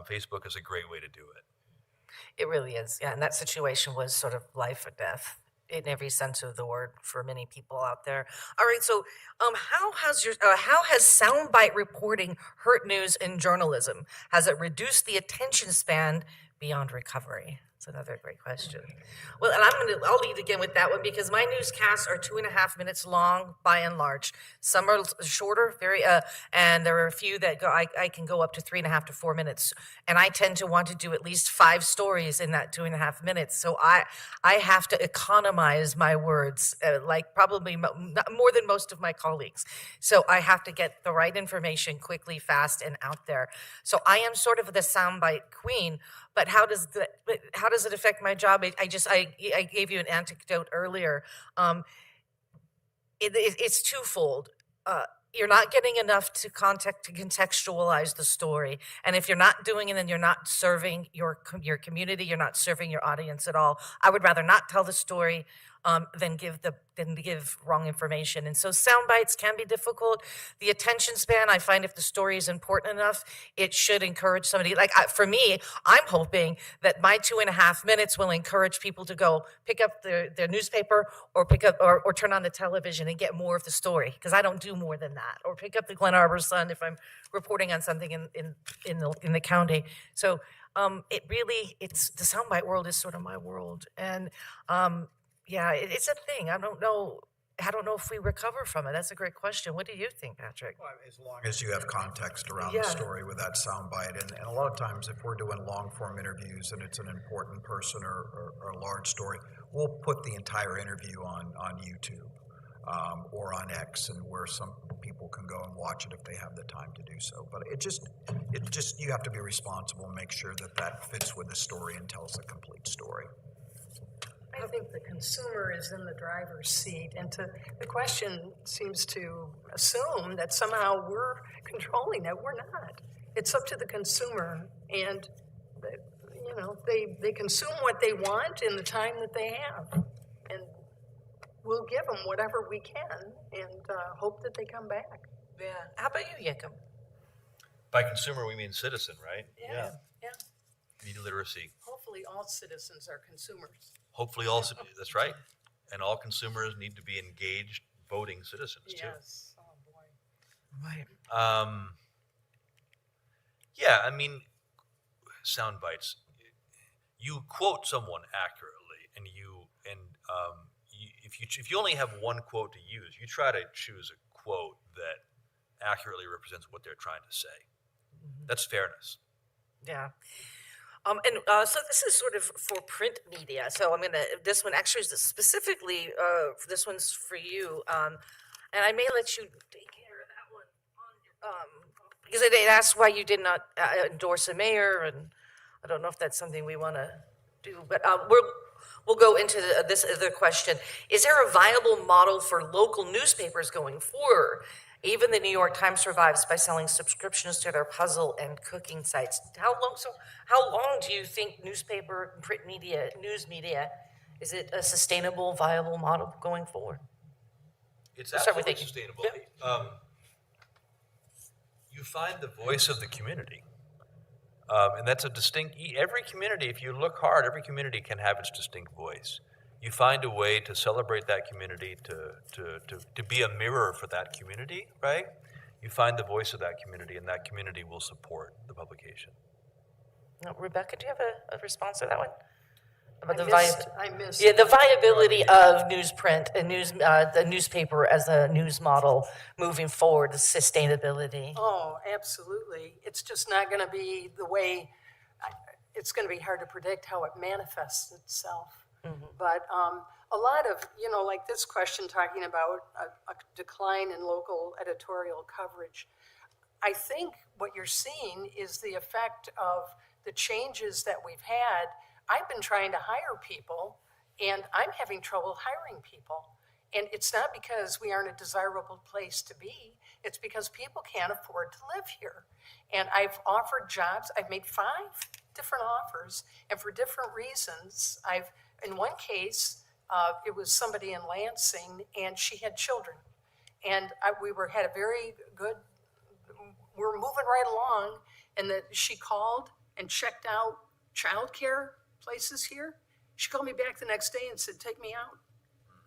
Facebook is a great way to do it. It really is, yeah, and that situation was sort of life or death in every sense of the word for many people out there. All right, so how has soundbite reporting hurt news in journalism? Has it reduced the attention span beyond recovery? That's another great question. Well, and I'll lead again with that one because my newscasts are 2.5 minutes long by and large. Some are shorter, and there are a few that I can go up to 3.5 to 4 minutes. And I tend to want to do at least 5 stories in that 2.5 minutes. So I have to economize my words, like probably more than most of my colleagues. So I have to get the right information quickly, fast, and out there. So I am sort of the soundbite queen. But how does it affect my job? I gave you an anecdote earlier. It's twofold. You're not getting enough to contextualize the story, and if you're not doing it, then you're not serving your community. You're not serving your audience at all. I would rather not tell the story than give wrong information. And so sound bites can be difficult. The attention span, I find if the story is important enough, it should encourage somebody. For me, I'm hoping that my 2.5 minutes will encourage people to go pick up their newspaper or pick up or turn on the television and get more of the story, because I don't do more than that. Or pick up the Glen Arbor Sun if I'm reporting on something in the county. So it's the soundbite world is sort of my world. And yeah, it's a thing. I don't know if we recover from it. That's a great question. What do you think, Patrick? Well, as long as you have context around Yeah. the story with that soundbite, and a lot of times if we're doing long form interviews and it's an important person or a large story, we'll put the entire interview on YouTube or on X, and where some people can go and watch it if they have the time to do so. But it just you have to be responsible and make sure that fits with the story and tells the complete story. I think the consumer is in the driver's seat, and the question seems to assume that somehow we're controlling that. We're not. It's up to the consumer, and they consume what they want in the time that they have, and we'll give them whatever we can, and hope that they come back. Yeah. How about you, Jacob? By consumer, we mean citizen, right? Yeah. Media literacy. Hopefully, all citizens are consumers. Hopefully that's right. And all consumers need to be engaged voting citizens too. Yes. Oh boy. Right. Yeah, I mean, sound bites. You quote someone accurately, and if you only have one quote to use, you try to choose a quote that accurately represents what they're trying to say. That's fairness. Yeah. So this is sort of for print media. So this one actually is specifically, this one's for you. And I may let you take care of that one because it asks why you did not endorse a mayor, and I don't know if that's something we want to do, but we'll go into this other question. Is there a viable model for local newspapers going forward? Even the New York Times survives by selling subscriptions to their puzzle and cooking sites. How long do you think newspaper, print media, news media, is it a sustainable, viable model going forward? It's Let's start with absolutely Iggy. sustainable. You find the voice of the community. And that's a distinct, every community, if you look hard, every community can have its distinct voice. You find a way to celebrate that community, to be a mirror for that community, right? You find the voice of that community, and that community will support the publication. Now, Rebecca, do you have a response to that one? About I missed. Yeah, the viability of newsprint and the newspaper as a news model moving forward, the sustainability. Oh, absolutely. It's just not going to be the way, it's going to be hard to predict how it manifests itself. But a lot of, like this question talking about a decline in local editorial coverage, I think what you're seeing is the effect of the changes that we've had. I've been trying to hire people, and I'm having trouble hiring people. And it's not because we aren't a desirable place to be. It's because people can't afford to live here. And I've offered jobs. I've made 5 different offers, and for different reasons. In one case, it was somebody in Lansing, and she had children. And had a very good, we were moving right along, and that she called and checked out childcare places here. She called me back the next day and said, take me out.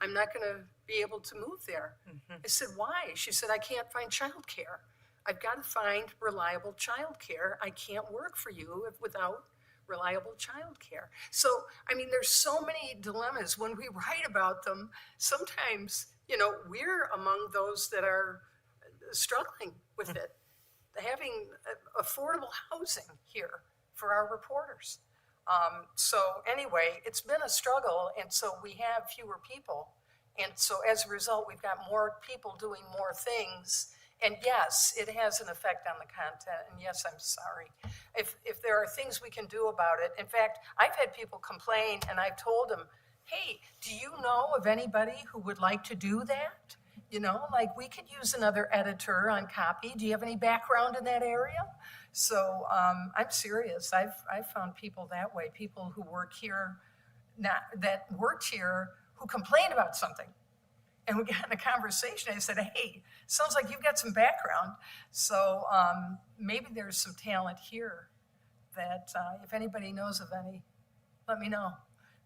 I'm not going to be able to move there. I said, why? She said, I can't find childcare. I've got to find reliable childcare. I can't work for you without reliable childcare. So, I mean, there's so many dilemmas. When we write about them, sometimes, we're among those that are struggling with it, having affordable housing here for our reporters. So anyway, it's been a struggle, and so we have fewer people. And so as a result, we've got more people doing more things. And yes, it has an effect on the content, and yes, I'm sorry. If there are things we can do about it, in fact, I've had people complain, and I've told them, hey, do you know of anybody who would like to do that? Like we could use another editor on copy. Do you have any background in that area? So I'm serious. I've found people that way, people who work here, that worked here, who complained about something. And we got in a conversation. I said, hey, sounds like you've got some background. So maybe there's some talent here that if anybody knows of any, let me know.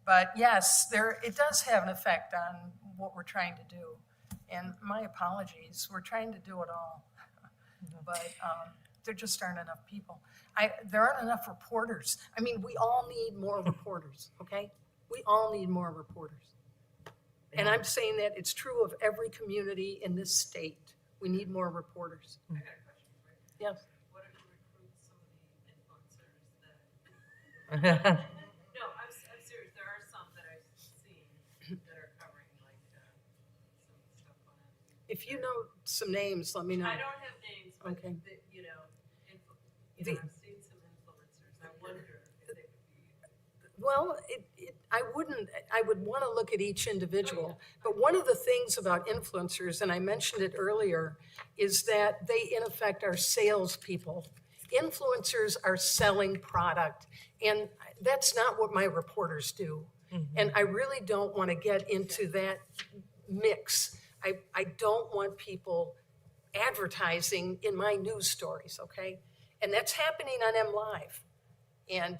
But yes, it does have an effect on what we're trying to do. And my apologies, we're trying to do it all. But there just aren't enough people. There aren't enough reporters. I mean, we all need more reporters, okay? We all need more reporters. And I'm saying that it's true of every community in this state. We need more reporters. I got a question for you. Yes. What if you recruit some of the influencers that? No, I'm serious. There are some that I've seen that are covering like some stuff on it. If you know some names, let me know. I don't have names, but Okay. I've seen some influencers. I wonder if they could be. Well, I would want to look at each individual. But one of the things about influencers, and I mentioned it earlier, is that they in effect are salespeople. Influencers are selling product, and that's not what my reporters do. And I really don't want to get into that mix. I don't want people advertising in my news stories, okay? And that's happening on MLive. And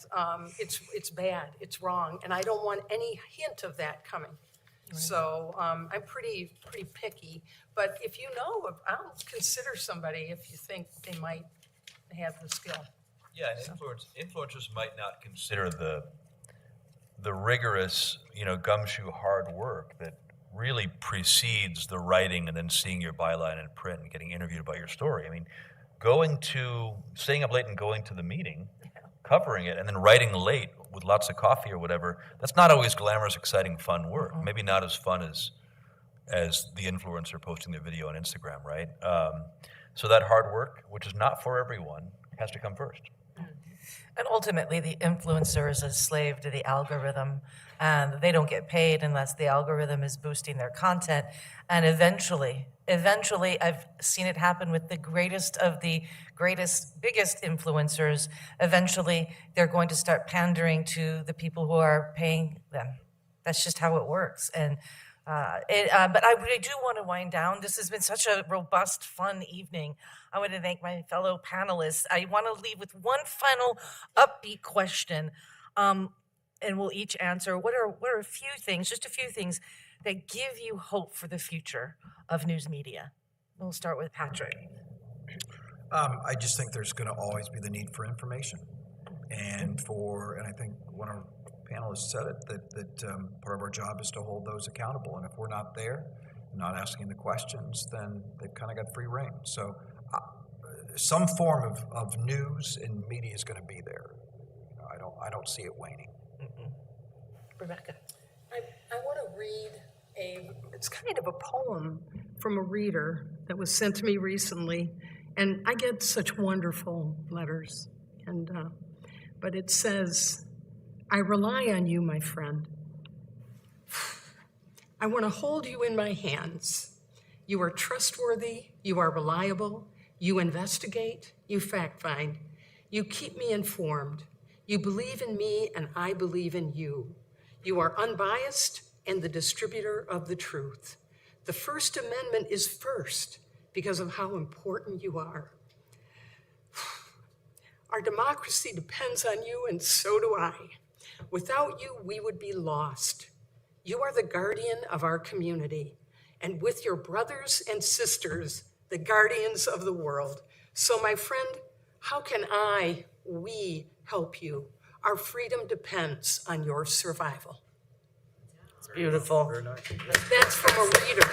it's bad, it's wrong, and I don't want any hint of that coming. So I'm pretty picky, but if you know, I'll consider somebody if you think they might have the skill. Yeah, and influencers might not consider the rigorous, gumshoe hard work that really precedes the writing and then seeing your byline in print and getting interviewed about your story. I mean, staying up late and going to the meeting, covering it, and then writing late with lots of coffee or whatever, that's not always glamorous, exciting, fun work. Maybe not as fun as the influencer posting their video on Instagram, right? So that hard work, which is not for everyone, has to come first. And ultimately, the influencer is a slave to the algorithm, and they don't get paid unless the algorithm is boosting their content. And eventually, I've seen it happen with the greatest, biggest influencers. Eventually, they're going to start pandering to the people who are paying them. That's just how it works. And but I really do want to wind down. This has been such a robust, fun evening. I want to thank my fellow panelists. I want to leave with one final upbeat question, and we'll each answer. What are a few things, just a few things, that give you hope for the future of news media? We'll start with Patrick. I just think there's going to always be the need for information, and I think one of our panelists said it, that part of our job is to hold those accountable, and if we're not there, not asking the questions, then they've kind of got free reign. So some form of news and media is going to be there. I don't see it waning. Rebecca. I want to read it's kind of a poem from a reader that was sent to me recently, and I get such wonderful letters, but it says, I rely on you, my friend. I want to hold you in my hands. You are trustworthy, you are reliable, you investigate, you fact find, you keep me informed, you believe in me and I believe in you. You are unbiased and the distributor of the truth. The First Amendment is first because of how important you are. Our democracy depends on you, and so do I. Without you, we would be lost. You are the guardian of our community, and with your brothers and sisters, the guardians of the world. So, my friend, how can we help you? Our freedom depends on your survival. It's beautiful. That's from a reader.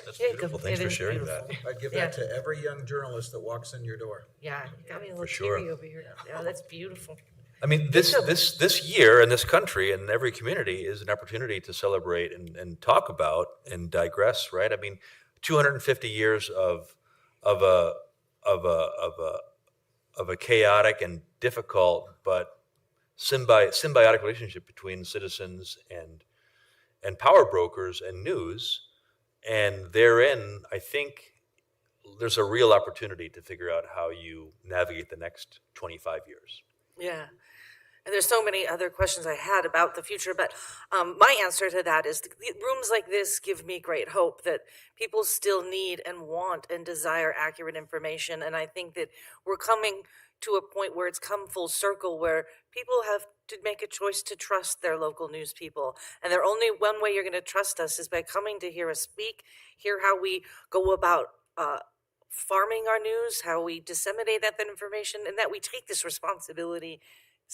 That's Yeah, beautiful. it Thanks for is sharing beautiful. that. I'd give Yeah. that to every young journalist that walks in your door. Yeah, you got me a little sure. teary over here. Yeah, that's beautiful. I mean, this year in this country and every community is an opportunity to celebrate and talk about and digress, right? I mean, 250 years of a chaotic and difficult but symbiotic relationship between citizens and power brokers and news, and therein, I think there's a real opportunity to figure out how you navigate the next 25 years. Yeah. And there's so many other questions I had about the future, but my answer to that is rooms like this give me great hope that people still need and want and desire accurate information. And I think that we're coming to a point where it's come full circle where people have to make a choice to trust their local news people. And there's only one way you're going to trust us is by coming to hear us speak, hear how we go about farming our news, how we disseminate that information, and that we take this responsibility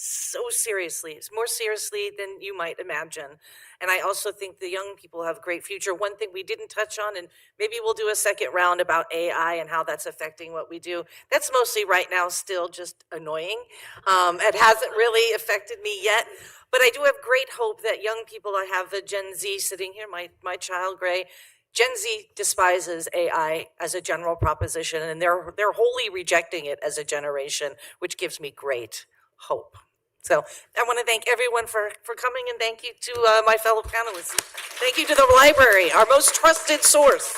so seriously. It's more seriously than you might imagine. And I also think the young people have a great future. One thing we didn't touch on, and maybe we'll do a second round about AI and how that's affecting what we do. That's mostly right now still just annoying. It hasn't really affected me yet. But I do have great hope that young people, I have a Gen Z sitting here, my child, Gray. Gen Z despises AI as a general proposition, and they're wholly rejecting it as a generation, which gives me great hope. So I want to thank everyone for coming, and thank you to my fellow panelists. Thank you to the library, our most trusted source.